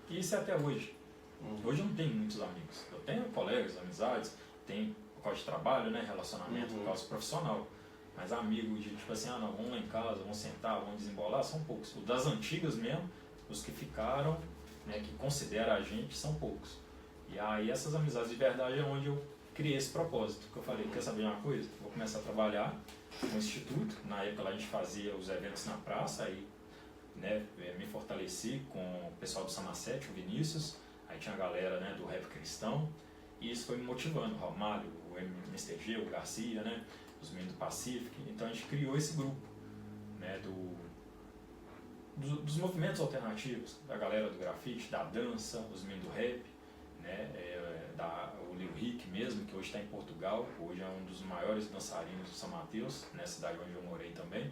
S2: E isso é até hoje. Hoje eu não tenho muitos amigos. Eu tenho colegas, amizades, tenho por causa de trabalho, né, relacionamento, por causa profissional. Mas amigos de tipo assim: não, vamos lá em casa, vamos sentar, vamos desembolar, são poucos. O das antigas mesmo, os que ficaram, né, que consideram a gente, são poucos. E aí essas amizades de verdade é onde eu criei esse propósito, que eu falei, quer saber de uma coisa? Vou começar a trabalhar com o Instituto. Na época lá a gente fazia os eventos na praça, aí, né, me fortaleci com o pessoal do Samacete, o Vinícius, aí tinha a galera, né, do rap cristão, e isso foi me motivando, o Romário, o MSTG, o Garcia, né, os meninos do Pacific. Então a gente criou esse grupo, né, dos movimentos alternativos, da galera do grafite, da dança, os meninos do rap, né, o Lil Rick mesmo, que hoje está em Portugal, hoje é um dos maiores dançarinos do São Mateus, né, cidade onde eu morei também.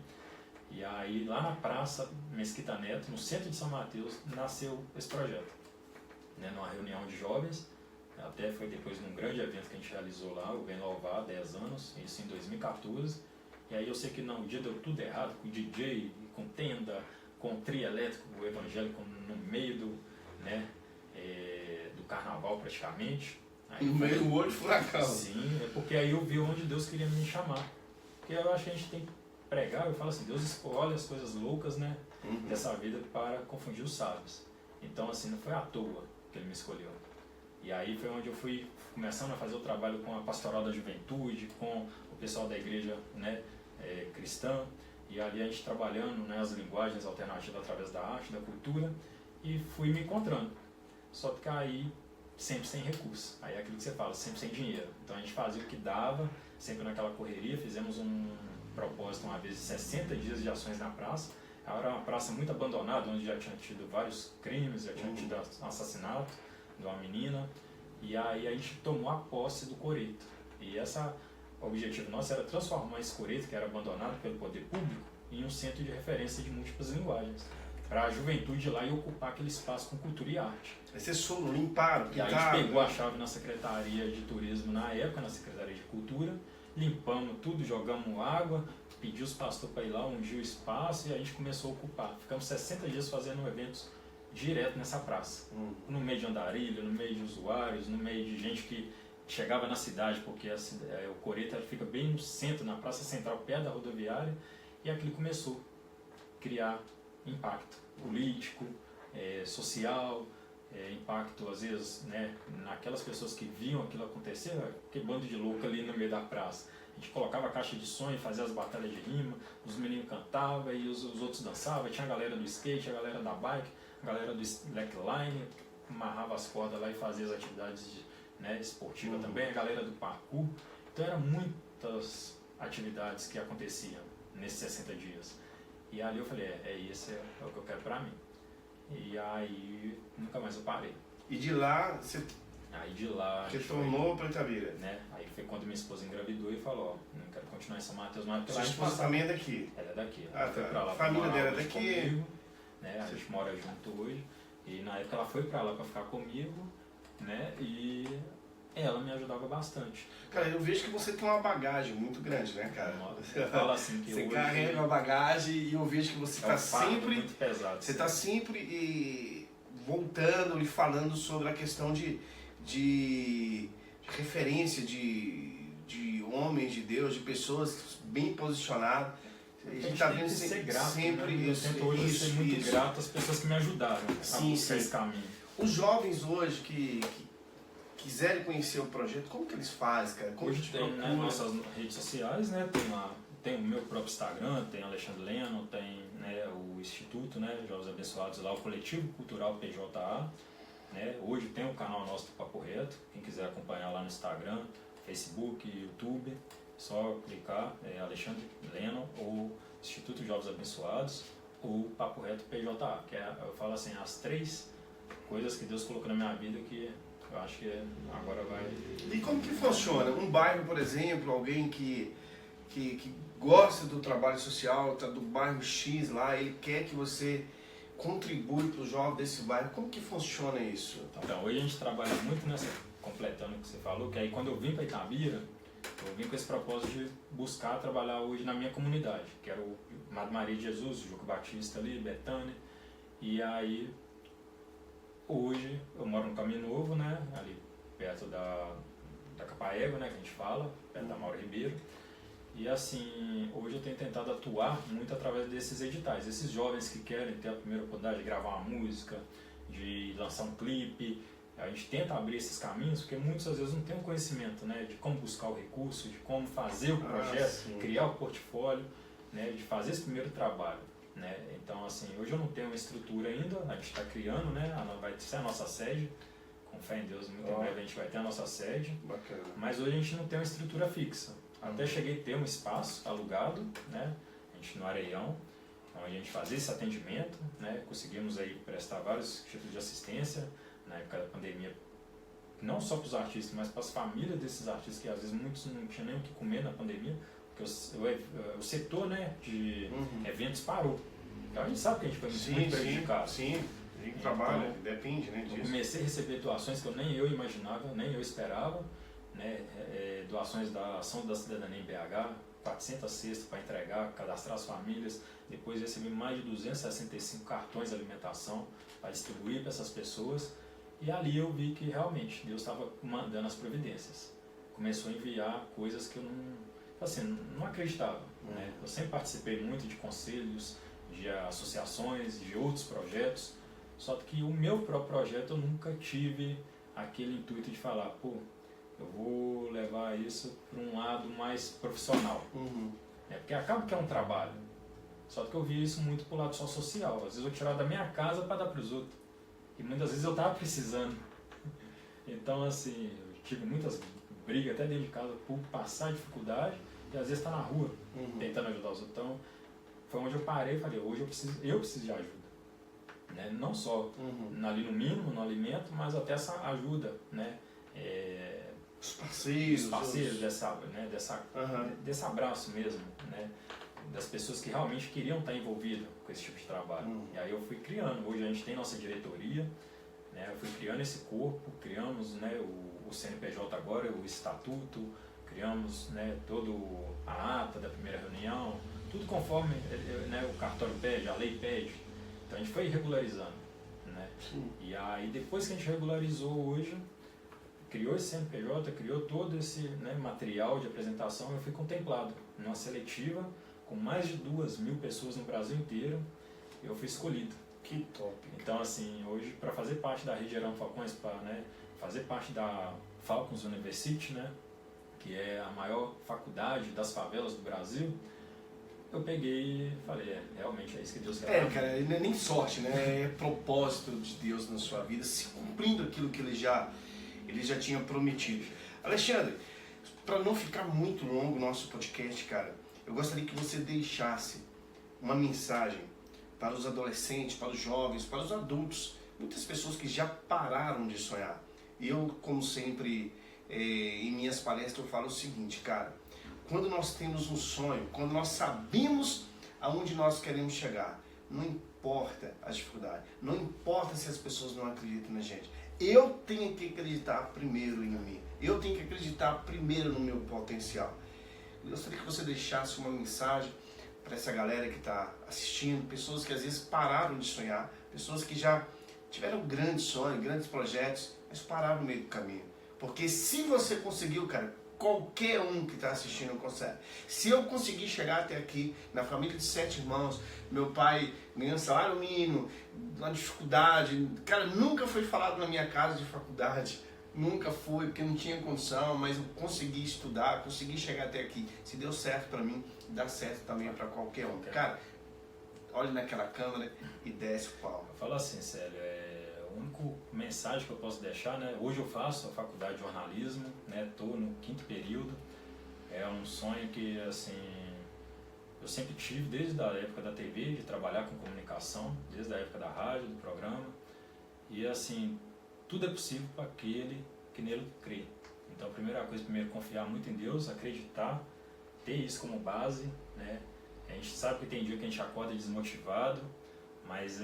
S2: E aí lá na praça Mesquita Neto, no centro de São Mateus, nasceu esse projeto, né, numa reunião de jovens. Até foi depois de um grande evento que a gente realizou lá, o Vem Louvar, 10 anos, isso em 2014. E aí eu sei que no dia deu tudo errado, com DJ, com tenda, com trio elétrico, o evangélico no meio do, né, do carnaval praticamente. Aí
S1: no meio do olho furacão.
S2: Sim, é porque aí eu vi onde Deus queria me chamar. Porque eu acho que a gente tem que pregar, eu falo assim, Deus escolhe as coisas loucas, né, dessa vida para confundir os sábios. Então assim, não foi à toa que Ele me escolheu. E aí foi onde eu fui começando a fazer o trabalho com a pastoral da juventude, com o pessoal da igreja, né, cristã, e ali a gente trabalhando, né, as linguagens alternativas através da arte, da cultura, e fui me encontrando. Só que aí sempre sem recurso, aí é aquilo que você fala, sempre sem dinheiro. Então a gente fazia o que dava, sempre naquela correria. Fizemos um propósito uma vez de 60 dias de ações na praça. Era uma praça muito abandonada, onde já tinha tido vários crimes, já tinha tido assassinato de uma menina, e aí a gente tomou a posse do coreto. E o objetivo nosso era transformar esse coreto, que era abandonado pelo poder público, em um centro de referência de múltiplas linguagens, para a juventude ir lá e ocupar aquele espaço com cultura e arte.
S1: Aí vocês foram, limparam,
S2: e aí a gente pegou a chave na Secretaria de Turismo na época, na Secretaria de Cultura, limpamos tudo, jogamos água, pedi os pastores para ir lá, ungiu o espaço, e a gente começou a ocupar. Ficamos 60 dias fazendo eventos direto nessa praça, no meio de andarilho, no meio de usuários, no meio de gente que chegava na cidade, porque o coreto fica bem no centro, na praça central, perto da rodoviária, e aquilo começou a criar impacto político, social, impacto às vezes, né, naquelas pessoas que viam aquilo acontecer, aquele bando de louco ali no meio da praça. A gente colocava a caixa de som e fazia as batalhas de rima, os meninos cantavam e os outros dançavam, tinha a galera do skate, a galera da bike, a galera do slackline, amarrava as cordas lá e fazia as atividades né, esportivas também, a galera do parkour. Então eram muitas atividades que aconteciam nesses 60 dias. E ali eu falei, esse é o que eu quero pra mim. E aí nunca mais eu parei.
S1: E de lá você
S2: retornou
S1: para Itabira?
S2: Né? Aí foi quando minha esposa engravidou e falou, não quero continuar em São Mateus, mas
S1: sua esposa também é daqui?
S2: Ela é daqui.
S1: Ela foi pra lá.
S2: A
S1: família dela é daqui?
S2: Comigo, né? A gente mora junto hoje. E na época ela foi pra lá pra ficar comigo, né? E ela me ajudava bastante.
S1: Cara, eu vejo que você tem uma bagagem muito grande, né, cara?
S2: Você fala assim que
S1: você
S2: hoje
S1: carrega uma bagagem e eu vejo que você está sempre
S2: muito pesado.
S1: Você está sempre voltando e falando sobre a questão de referência de homens de Deus, de pessoas bem posicionadas.
S2: A gente está vendo
S1: ser
S2: grato,
S1: sempre
S2: né? Eu tento hoje ser muito grato às pessoas que me ajudaram a buscar esse caminho.
S1: Os jovens hoje que quiserem conhecer o projeto, como que eles fazem, cara? Como
S2: hoje tem nas nossas redes sociais, né? Tem o meu próprio Instagram, tem Alexandre Leno, tem, né, o Instituto, né, Jovens Abençoados lá, o Coletivo Cultural PJA. Né? Hoje tem o canal nosso do Papo Reto, quem quiser acompanhar lá no Instagram, Facebook, YouTube, só clicar Alexandre Leno ou Instituto Jovens Abençoados ou Papo Reto PJA, que eu falo assim, as 3 coisas que Deus colocou na minha vida que eu acho que agora vai...
S1: E como que funciona? Um bairro, por exemplo, alguém que gosta do trabalho social, tá do bairro X lá, ele quer que você contribui para os jovens desse bairro. Como que funciona isso?
S2: Então, hoje a gente trabalha muito nessa, completando o que você falou, que aí quando eu vim para Itabira, eu vim com esse propósito de buscar trabalhar hoje na minha comunidade, que era o Madre Maria de Jesus, o Juco Batista ali, Betânia, e aí hoje eu moro no Caminho Novo, né, ali perto da Capaégua, né, que a gente fala, perto da Mauro Ribeiro, E assim, hoje eu tenho tentado atuar muito através desses editais. Esses jovens que querem ter a primeira oportunidade de gravar uma música, de lançar um clipe, a gente tenta abrir esses caminhos, porque muitas vezes não tem o conhecimento, né, de como buscar o recurso, de como fazer o projeto, criar o portfólio, né, de fazer esse primeiro trabalho. Né? Então, assim, hoje eu não tenho uma estrutura ainda, a gente está criando, né, vai ser a nossa sede, com fé em Deus, muito em breve a gente vai ter a nossa sede.
S1: Bacana.
S2: Mas hoje a gente não tem uma estrutura fixa. Até cheguei a ter um espaço alugado, né, a gente no Areião, onde a gente fazia esse atendimento, né, conseguimos aí prestar vários tipos de assistência na época da pandemia, não só para os artistas, mas para as famílias desses artistas, que às vezes muitos não tinham nem o que comer na pandemia, porque o setor, né, de eventos parou. Então a gente sabe que a gente foi muito prejudicado.
S1: Sim, a gente trabalha, depende, né, disso.
S2: Eu comecei a receber doações que eu nem eu imaginava, nem eu esperava, né, doações da Ação da Cidadania em BH, 400 cestas para entregar, cadastrar as famílias. Depois recebi mais de 265 cartões de alimentação para distribuir para essas pessoas. E ali eu vi que realmente Deus estava mandando as providências. Começou a enviar coisas que eu não acreditava. Né? Eu sempre participei muito de conselhos, de associações, de outros projetos. Só que o meu próprio projeto eu nunca tive aquele intuito de falar, pô, eu vou levar isso para um lado mais profissional. Porque acaba que é um trabalho. Só que eu via isso muito pro lado só social. Às vezes eu tirava da minha casa para dar para os outros. E muitas vezes eu estava precisando. Então, assim, eu tive muitas brigas até dentro de casa por passar dificuldade e às vezes estar na rua tentando ajudar os outros. Então, foi onde eu parei e falei, hoje eu preciso de ajuda. Né? Não só ali no mínimo, no alimento, mas até essa ajuda, né?
S1: Os parceiros
S2: desse abraço mesmo, né? Das pessoas que realmente queriam estar envolvidas com esse tipo de trabalho. E aí eu fui criando, hoje a gente tem nossa diretoria, né? Eu fui criando esse corpo, criamos, né, o CNPJ agora, o estatuto, criamos, né, toda a ata da primeira reunião, tudo conforme, né, o cartório pede, a lei pede. Então a gente foi regularizando. Né? E aí depois que a gente regularizou hoje, criou esse CNPJ, criou todo esse, né, material de apresentação, eu fui contemplado numa seletiva com mais de 2.000 pessoas no Brasil inteiro, eu fui escolhido.
S1: Que top!
S2: Então, assim, hoje, para fazer parte da Rede Arão Falcões, para, né, fazer parte da Falcons University, né, que é a maior faculdade das favelas do Brasil, eu peguei e falei, realmente é isso que Deus quer.
S1: Cara, não é nem sorte, né? É propósito de Deus na sua vida, se cumprindo aquilo que Ele já tinha prometido. Alexandre, para não ficar muito longo o nosso podcast, cara, eu gostaria que você deixasse uma mensagem para os adolescentes, para os jovens, para os adultos, muitas pessoas que já pararam de sonhar. E eu, como sempre, em minhas palestras, eu falo o seguinte, cara, quando nós temos um sonho, quando nós sabemos aonde nós queremos chegar, não importa a dificuldade, não importa se as pessoas não acreditam na gente, eu tenho que acreditar primeiro em mim, eu tenho que acreditar primeiro no meu potencial. Eu gostaria que você deixasse uma mensagem para essa galera que está assistindo, pessoas que às vezes pararam de sonhar, pessoas que já tiveram grandes sonhos, grandes projetos, mas pararam no meio do caminho. Porque se você conseguiu, cara, qualquer um que está assistindo consegue. Se eu conseguir chegar até aqui, na família de 7 irmãos, meu pai ganhando salário mínimo, na dificuldade, cara, nunca foi falado na minha casa de faculdade, nunca foi, porque não tinha condição, mas eu consegui estudar, consegui chegar até aqui. Se deu certo para mim, dá certo também para qualquer um. Cara, olhe naquela câmera e desce o pau.
S2: Fala assim, Célio, a única mensagem que eu posso deixar, né? Hoje eu faço a faculdade de jornalismo, né? Tô no 5º período. É um sonho que, assim, eu sempre tive desde a época da TV, de trabalhar com comunicação, desde a época da rádio, do programa. E, assim, tudo é possível para aquele que nele crê. Então, a primeira coisa, confiar muito em Deus, acreditar, ter isso como base, né? A gente sabe que tem dia que a gente acorda desmotivado, mas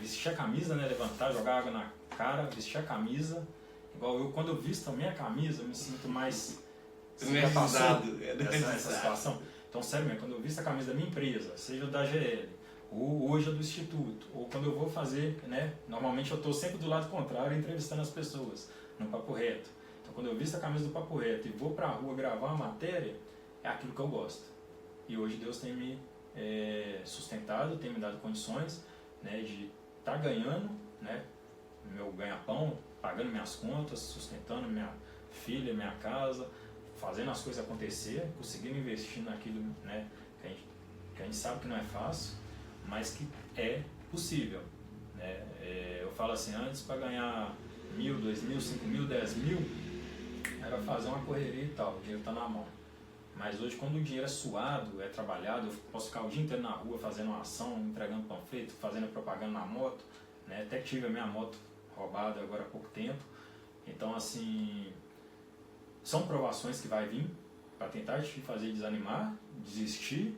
S2: vestir a camisa, né? Levantar, jogar água na cara, vestir a camisa. Igual eu, quando eu visto a minha camisa, eu me sinto mais...
S1: Você já passou
S2: essa situação? Então, sério mesmo, quando eu visto a camisa da minha empresa, seja da GL, ou hoje é do Instituto, ou quando eu vou fazer, né? Normalmente eu estou sempre do lado contrário, entrevistando as pessoas, no Papo Reto. Então, quando eu visto a camisa do Papo Reto e vou para a rua gravar uma matéria, é aquilo que eu gosto. E hoje Deus tem me sustentado, tem me dado condições, né, de estar ganhando, né, meu ganha-pão, pagando minhas contas, sustentando minha filha, minha casa, fazendo as coisas acontecer, conseguindo investir naquilo, né, que a gente sabe que não é fácil, mas que é possível, né? Eu falo assim, antes para ganhar 1.000, 2.000, 5.000, 10.000, era fazer uma correria e tal, o dinheiro está na mão. Mas hoje, quando o dinheiro é suado, é trabalhado, eu posso ficar o dia inteiro na rua fazendo uma ação, entregando panfleto, fazendo propaganda na moto, né? Até tive a minha moto roubada agora há pouco tempo. Então, assim, são provações que vai vir para tentar te fazer desanimar, desistir,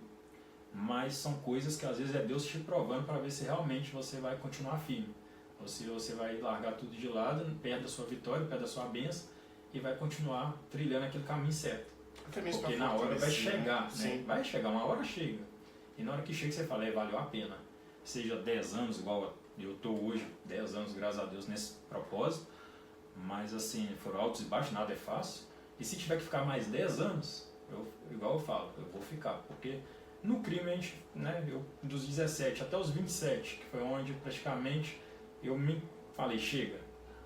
S2: mas são coisas que às vezes é Deus te provando para ver se realmente você vai continuar firme. Ou se você vai largar tudo de lado, perto da sua vitória, perto da sua bênção, e vai continuar trilhando aquele caminho certo. Porque na hora vai chegar, né? Vai chegar, uma hora chega. E na hora que chega você fala, valeu a pena. Seja 10 anos, igual eu estou hoje, 10 anos, graças a Deus, nesse propósito. Mas assim, foram altos e baixos, nada é fácil. E se tiver que ficar mais 10 anos, igual eu falo, eu vou ficar. Porque no crime, a gente, né, dos 17 até os 27, que foi onde praticamente eu me falei, chega.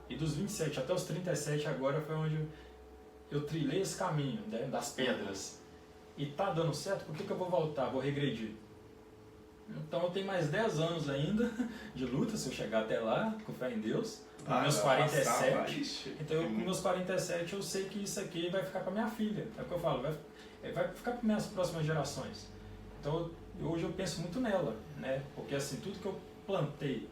S2: E dos 27 até os 37 agora foi onde eu trilhei esse caminho, né, das pedras. E tá dando certo, por que eu vou voltar, vou regredir? Então eu tenho mais 10 anos ainda de luta, se eu chegar até lá, com fé em Deus. Com meus 47. Então com meus 47 eu sei que isso aqui vai ficar para minha filha. É o que eu falo, vai ficar para minhas próximas gerações. Então hoje eu penso muito nela, né? Porque assim, tudo que eu plantei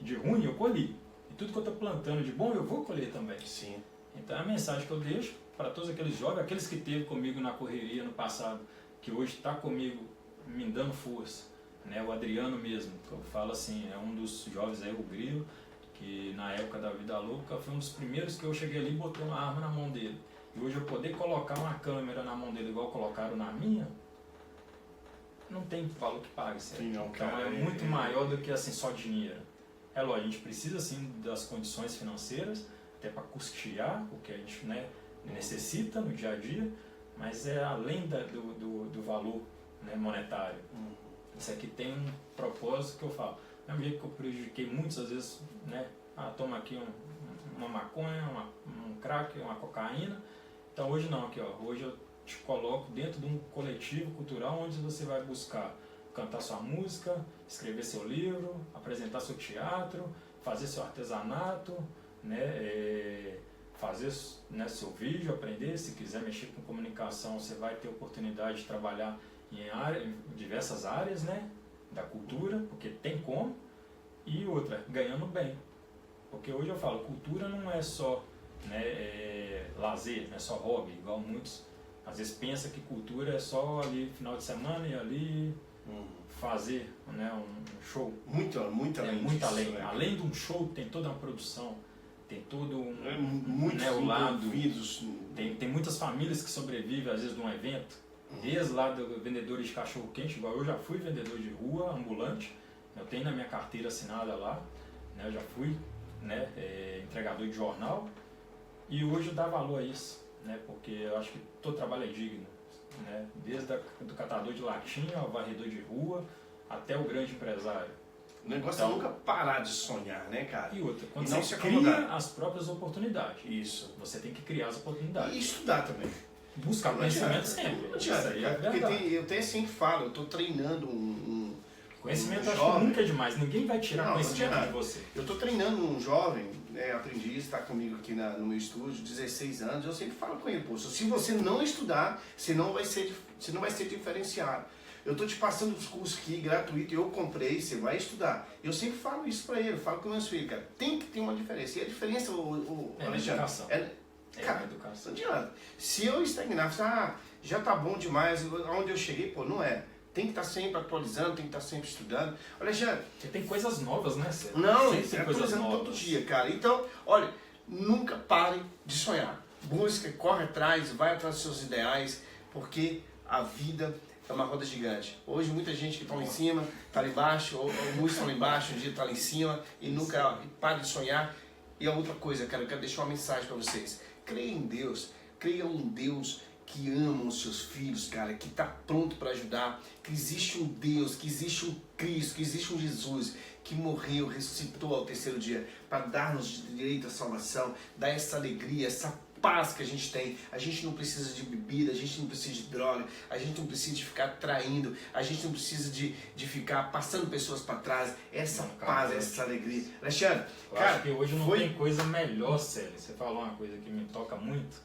S2: de ruim eu colhi. E tudo que eu estou plantando de bom eu vou colher também.
S1: Sim.
S2: Então a mensagem que eu deixo para todos aqueles jovens, aqueles que esteve comigo na correria no passado, que hoje está comigo me dando força, né? O Adriano mesmo, que eu falo assim, é um dos jovens aí, o Grilo, que na época da Vida Louca foi um dos primeiros que eu cheguei ali e botei uma arma na mão dele. E hoje eu poder colocar uma câmera na mão dele igual colocaram na minha, não tem valor que pague, certo?
S1: Sim, não,
S2: então
S1: cara,
S2: é muito maior do que assim só dinheiro. É lógico, a gente precisa sim das condições financeiras, até para custear o que a gente, né, necessita no dia a dia, mas é além do valor, né, monetário. Isso aqui tem um propósito que eu falo. Do mesmo jeito que eu prejudiquei muitas vezes, né? Toma aqui uma maconha, um crack, uma cocaína. Então hoje não, aqui ó, hoje eu te coloco dentro de um coletivo cultural onde você vai buscar cantar sua música, escrever seu livro, apresentar seu teatro, fazer seu artesanato, né? Fazer, né, seu vídeo, aprender. Se quiser mexer com comunicação, você vai ter oportunidade de trabalhar em diversas áreas, né, da cultura, porque tem como. E outra, ganhando bem. Porque hoje eu falo, cultura não é só, né, lazer, não é só hobby, igual muitos às vezes pensam que cultura é só ali final de semana e ali fazer, né, um show.
S1: Muito além
S2: muito
S1: disso,
S2: além.
S1: né?
S2: Além de um show, tem toda uma produção, tem todo
S1: Muitos
S2: né, o lado.
S1: envolvidos.
S2: Tem muitas famílias que sobrevivem às vezes de um evento, desde lá do vendedores de cachorro quente, igual eu já fui vendedor de rua, ambulante, eu tenho na minha carteira assinada lá, né, eu já fui, né, entregador de jornal, e hoje dá valor a isso, né, porque eu acho que todo trabalho é digno, né, desde do catador de latinha ao varredor de rua até o grande empresário.
S1: O negócio é nunca parar de sonhar, né, cara?
S2: E outra, quando
S1: E não
S2: você
S1: se
S2: cria
S1: acomodar.
S2: as próprias oportunidades,
S1: Isso.
S2: você tem que criar as oportunidades.
S1: E estudar também.
S2: Buscar
S1: Não
S2: conhecimento
S1: adianta,
S2: sempre.
S1: Não
S2: Isso
S1: adianta,
S2: aí é
S1: cara, porque
S2: verdade.
S1: eu até sempre falo, eu tô treinando
S2: Conhecimento
S1: um
S2: acho que
S1: jovem.
S2: nunca é demais. Ninguém vai tirar
S1: Não, não
S2: conhecimento
S1: adianta.
S2: de você.
S1: Eu tô treinando um jovem, aprendiz, está comigo aqui no meu estúdio, 16 anos, eu sempre falo com ele, pô, se você não estudar, você não vai ser diferenciado. Eu tô te passando os cursos aqui gratuitos, eu comprei, você vai estudar. Eu sempre falo isso pra ele, eu falo com meus filhos, cara, tem que ter uma diferença. E a diferença,
S2: É na
S1: Alexandre,
S2: educação.
S1: Cara,
S2: na educação.
S1: não adianta. Se eu estagnar, já tá bom demais, aonde eu cheguei, pô, não é. Tem que estar sempre atualizando, tem que estar sempre estudando. Alexandre,
S2: Porque tem coisas novas, né, Sérgio?
S1: não,
S2: Sempre tem coisas
S1: atualizando
S2: novas.
S1: todo dia, cara. Então, olha, nunca pare de sonhar. Busca, corre atrás, vai atrás dos seus ideais, porque a vida é uma roda gigante. Hoje muita gente que está lá em cima, está lá embaixo, ou muitos estão lá embaixo, um dia está lá em cima, e nunca para de sonhar. E a outra coisa, cara, eu quero deixar uma mensagem para vocês. Creia em Deus, creia um Deus que amam os seus filhos, cara, que tá pronto para ajudar, que existe um Deus, que existe um Cristo, que existe um Jesus que morreu, ressuscitou ao terceiro dia para dar-nos direito à salvação, dar essa alegria, essa paz que a gente tem. A gente não precisa de bebida, a gente não precisa de droga, a gente não precisa de ficar traindo, a gente não precisa de ficar passando pessoas para trás. Essa paz, essa alegria. Alexandre,
S2: eu acho que hoje não tem coisa melhor, Célio. Você falou uma coisa que me toca muito,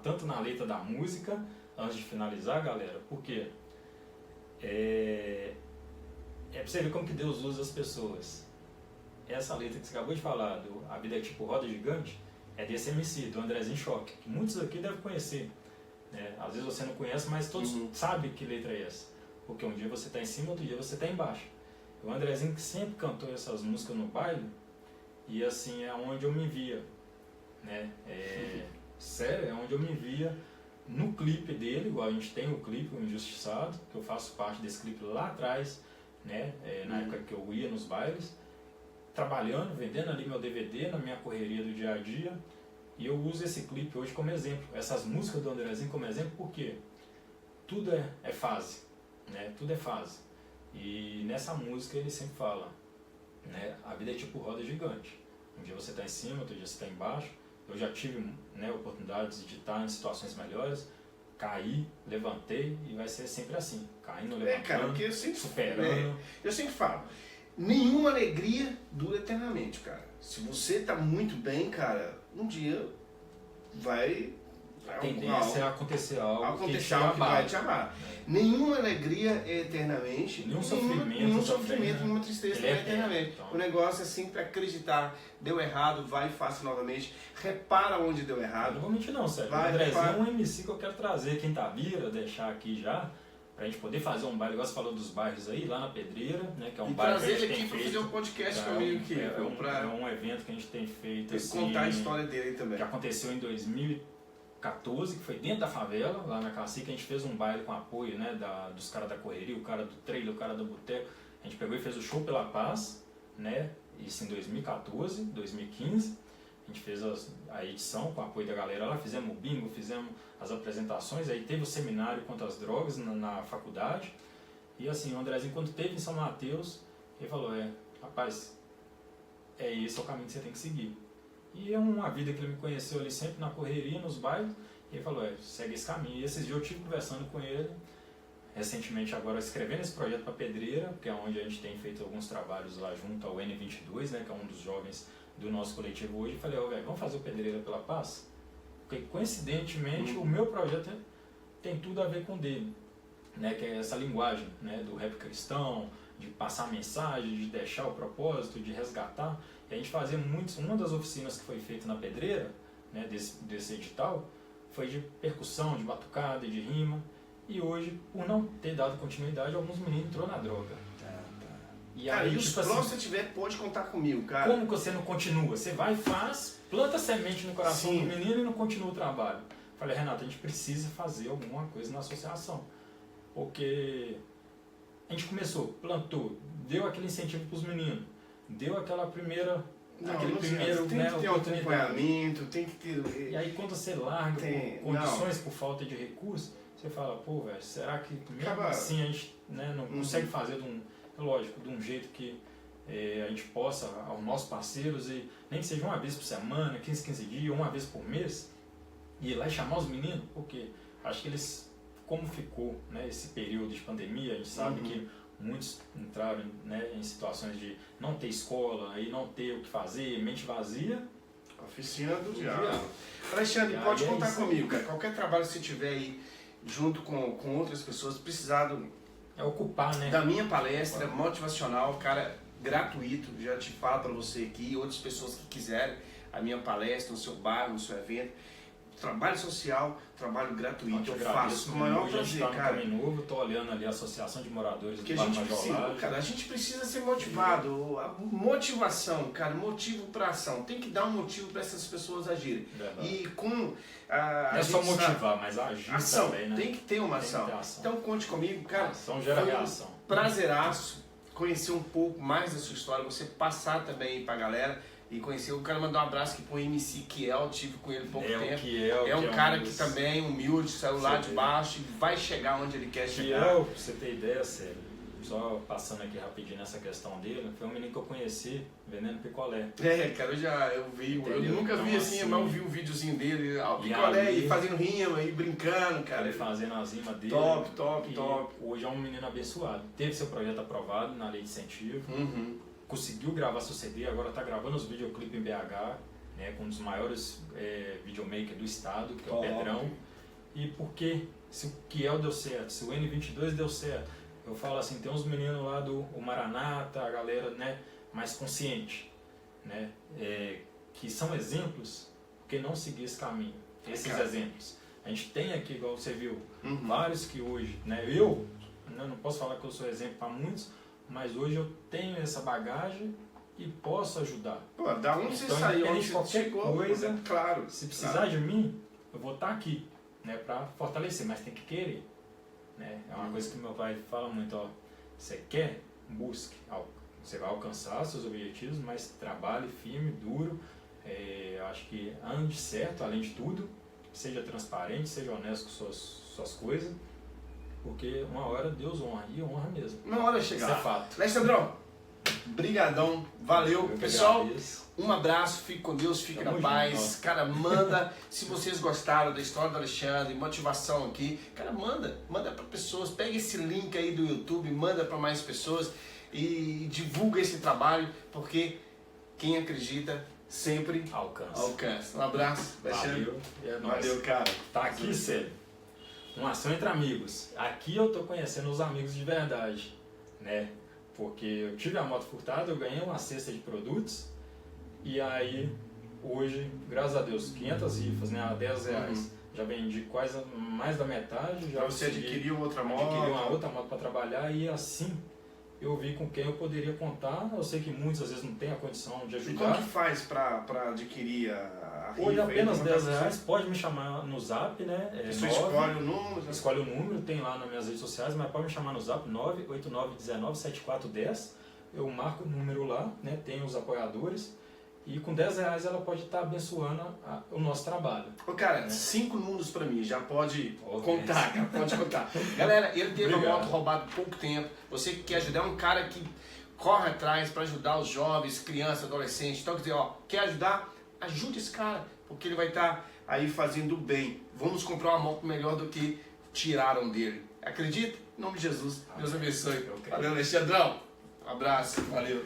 S2: tanto na letra da música, antes de finalizar, galera, porque é pra você ver como que Deus usa as pessoas. Essa letra que você acabou de falar, A Vida é Tipo Roda Gigante, é desse MC, do Andrezinho Choque, que muitos aqui devem conhecer. Né? Às vezes você não conhece, mas todos sabem que letra é essa. Porque um dia você está em cima, outro dia você está embaixo. O Andrezinho que sempre cantou essas músicas no baile, e assim é onde eu me via. Né? Sério, é onde eu me via no clipe dele, igual a gente tem o clipe, o Injustiçado, que eu faço parte desse clipe lá atrás, né? Na época que eu ia nos bailes, trabalhando, vendendo ali meu DVD na minha correria do dia a dia, e eu uso esse clipe hoje como exemplo, essas músicas do Andrezinho como exemplo, porque tudo é fase, né? Tudo é fase. E nessa música ele sempre fala, né? A vida é tipo roda gigante. Um dia você está em cima, outro dia você está embaixo. Eu já tive, né, oportunidades de estar em situações melhores, caí, levantei, e vai ser sempre assim, caindo, levantando,
S1: cara, porque eu sempre,
S2: superando.
S1: Eu sempre falo, nenhuma alegria dura eternamente, cara. Se você tá muito bem, cara, um dia vai...
S2: A tendência é acontecer algo que
S1: vai te amar. Nenhuma alegria é eternamente.
S2: Nenhum sofrimento,
S1: nenhuma tristeza é eternamente. Então. O negócio é sempre acreditar. Deu errado, vai e faça novamente. Repara onde deu errado.
S2: Não vou mentir não, Sérgio. O Andrezinho é um MC que eu quero trazer. Quem tá vira, deixar aqui já, pra gente poder fazer um baile. Igual você falou dos bairros aí, lá na Pedreira, né? Que é um bairro que a gente tem feito.
S1: Trazer ele aqui pra fazer um podcast comigo aqui.
S2: É um evento que a gente tem feito assim.
S1: Contar a história dele também.
S2: Que aconteceu em 2014, que foi dentro da favela, lá na Cacique. A gente fez um baile com apoio, né, dos caras da correria, o cara do trailer, o cara do boteco. A gente pegou e fez o Show pela Paz, né, isso em 2014, 2015. A gente fez a edição com o apoio da galera lá, fizemos o bingo, fizemos as apresentações, aí teve o seminário contra as drogas na faculdade. E assim, o Andrezinho, quando teve em São Mateus, ele falou, rapaz, esse é o caminho que você tem que seguir. E é uma vida que ele me conheceu ali sempre na correria, nos bairros, e ele falou, segue esse caminho. E esses dias eu estive conversando com ele, recentemente agora escrevendo esse projeto para Pedreira, que é onde a gente tem feito alguns trabalhos lá junto ao N22, né, que é um dos jovens do nosso coletivo hoje. E falei, vamos fazer o Pedreira pela Paz? Porque coincidentemente o meu projeto tem tudo a ver com o dele, né, que é essa linguagem, né, do rap cristão, de passar mensagem, de deixar o propósito, de resgatar. E a gente fazia uma das oficinas que foi feita na Pedreira, né, desse edital, foi de percussão, de batucada e de rima. E hoje, por não ter dado continuidade, alguns meninos entrou na droga.
S1: E aí, tipo, os próximos que tiver, pode contar comigo, cara.
S2: Como que você não continua? Você vai e faz, planta semente no coração do menino e não continua o trabalho. Falei, Renato, a gente precisa fazer alguma coisa na associação. Porque a gente começou, plantou, deu aquele incentivo para os meninos, deu aquela primeira...
S1: tem que ter um acompanhamento, tem que ter...
S2: E aí quando você larga condições por falta de recursos, você fala, pô, velho, será que mesmo assim a gente, né, não consegue fazer de um jeito que a gente possa, aos nossos parceiros, e nem que seja uma vez por semana, 15 dias, uma vez por mês, ir lá e chamar os meninos, porque acho que eles, como ficou, né, esse período de pandemia, a gente sabe que muitos entraram, né, em situações de não ter escola e não ter o que fazer, mente vazia.
S1: Oficina do diabo. Alexandre, pode contar comigo, cara. Qualquer trabalho que você tiver aí, junto com outras pessoas, precisado
S2: ocupar, né,
S1: da minha palestra motivacional, cara, gratuito, já te falo para você aqui, e outras pessoas que quiserem a minha palestra no seu bairro, no seu evento. Trabalho social, trabalho gratuito, eu faço com o maior prazer, cara.
S2: Novo, tô olhando ali a Associação de Moradores do
S1: Bairro Majolagem. Cara, a gente precisa ser motivado. A motivação, cara, motivo para ação. Tem que dar um motivo para essas pessoas agirem.
S2: Verdade.
S1: E com
S2: não é só motivar, mas agir
S1: ação,
S2: também, né?
S1: Tem que ter uma ação. Então conte comigo, cara.
S2: Ação gera reação.
S1: Prazeraço conhecer um pouco mais da sua história, você passar também para a galera. E conheci, eu quero mandar um abraço aqui pro MC Kiel, tive com ele há pouco tempo.
S2: Kiel,
S1: é um cara que também, humilde, saiu lá de baixo e vai chegar onde ele quer chegar.
S2: Kiel, pra você ter ideia, sério, só passando aqui rapidinho nessa questão dele, foi um menino que eu conheci vendendo picolé.
S1: Cara, eu vi,
S2: Entendeu?
S1: eu nunca vi
S2: Então,
S1: assim,
S2: assim,
S1: mas eu vi um videozinho dele, o
S2: e
S1: picolé
S2: ali-
S1: e fazendo rima e brincando, cara.
S2: Ele fazendo as rimas dele.
S1: Top.
S2: E hoje é um menino abençoado. Teve seu projeto aprovado na lei de incentivo.
S1: Uhum.
S2: Conseguiu gravar seu CD, agora está gravando os videoclipes em BH, né, com um dos maiores videomakers do estado, que é o
S1: Top.
S2: Pedrão. E por que? Se o Kiel deu certo, se o N22 deu certo, eu falo assim, tem uns meninos lá do Maranata, a galera, né, mais consciente, né, que são exemplos, porque não seguir esse caminho, esses
S1: Cara.
S2: exemplos. A gente tem aqui, igual você viu,
S1: Uhum.
S2: vários que hoje, né, eu não posso falar que eu sou exemplo para muitos, mas hoje eu tenho essa bagagem e posso ajudar.
S1: Pô, da onde você
S2: Então,
S1: saiu,
S2: independente
S1: onde
S2: de
S1: você
S2: qualquer
S1: chegou,
S2: coisa,
S1: né? Claro.
S2: Se precisar de mim, eu vou estar aqui, né, para fortalecer, mas tem que querer, né? É uma coisa que meu pai fala muito, ó, você quer, busque, você vai alcançar seus objetivos, mas trabalhe firme, duro, eu acho que ande certo, além de tudo, seja transparente, seja honesto com suas coisas, porque uma hora Deus honra, e honra mesmo.
S1: Uma hora
S2: Isso
S1: chegar.
S2: é fato.
S1: Alexandrão, brigadão, valeu.
S2: Eu que
S1: Pessoal,
S2: agradeço.
S1: um abraço, fique com Deus, fique
S2: Tamo
S1: na paz.
S2: junto,
S1: Cara, manda, se vocês gostaram da história do Alexandre, motivação aqui, cara, manda para pessoas, pega esse link aí do YouTube, manda para mais pessoas e divulga esse trabalho, porque quem acredita sempre alcança. Um abraço, Alexandre.
S2: Valeu. E é nóis.
S1: Valeu, cara.
S2: Tá aqui, sério. Uma ação entre amigos. Aqui eu tô conhecendo os amigos de verdade, né? Porque eu tive a moto furtada, eu ganhei uma cesta de produtos e aí hoje, graças a Deus, 500 rifas, né, a R$10. Já vendi quase mais da metade. Já
S1: Pra você
S2: consegui
S1: adquiriu outra moto.
S2: adquirir uma outra moto para trabalhar e assim eu vi com quem eu poderia contar. Eu sei que muitos às vezes não têm a condição de
S1: E como
S2: ajudar.
S1: que faz pra adquirir a rifa?
S2: Hoje
S1: aí?
S2: apenas
S1: Como tá
S2: R$10, pode me chamar no zap, né?
S1: Você
S2: 9,
S1: escolhe o número. né?
S2: escolhe o número, tem lá nas minhas redes sociais, mas pode me chamar no zap 989197410. Eu marco o número lá, né? Tem os apoiadores. E com R$10 ela pode estar abençoando o nosso trabalho.
S1: Ô, cara, 5 números pra mim, já pode
S2: Ô,
S1: contar, cara, pode contar. Galera, ele teve uma
S2: Obrigado.
S1: moto roubada há pouco tempo. Você que quer ajudar, é um cara que corre atrás pra ajudar os jovens, crianças, adolescentes. Então, quer dizer, ó, quer ajudar? Ajude esse cara, porque ele vai estar aí fazendo bem. Vamos comprar uma moto melhor do que tiraram dele. Acredita? Em nome de Jesus. Deus abençoe.
S2: Eu creio.
S1: Valeu, Alexandrão. Um abraço. Valeu.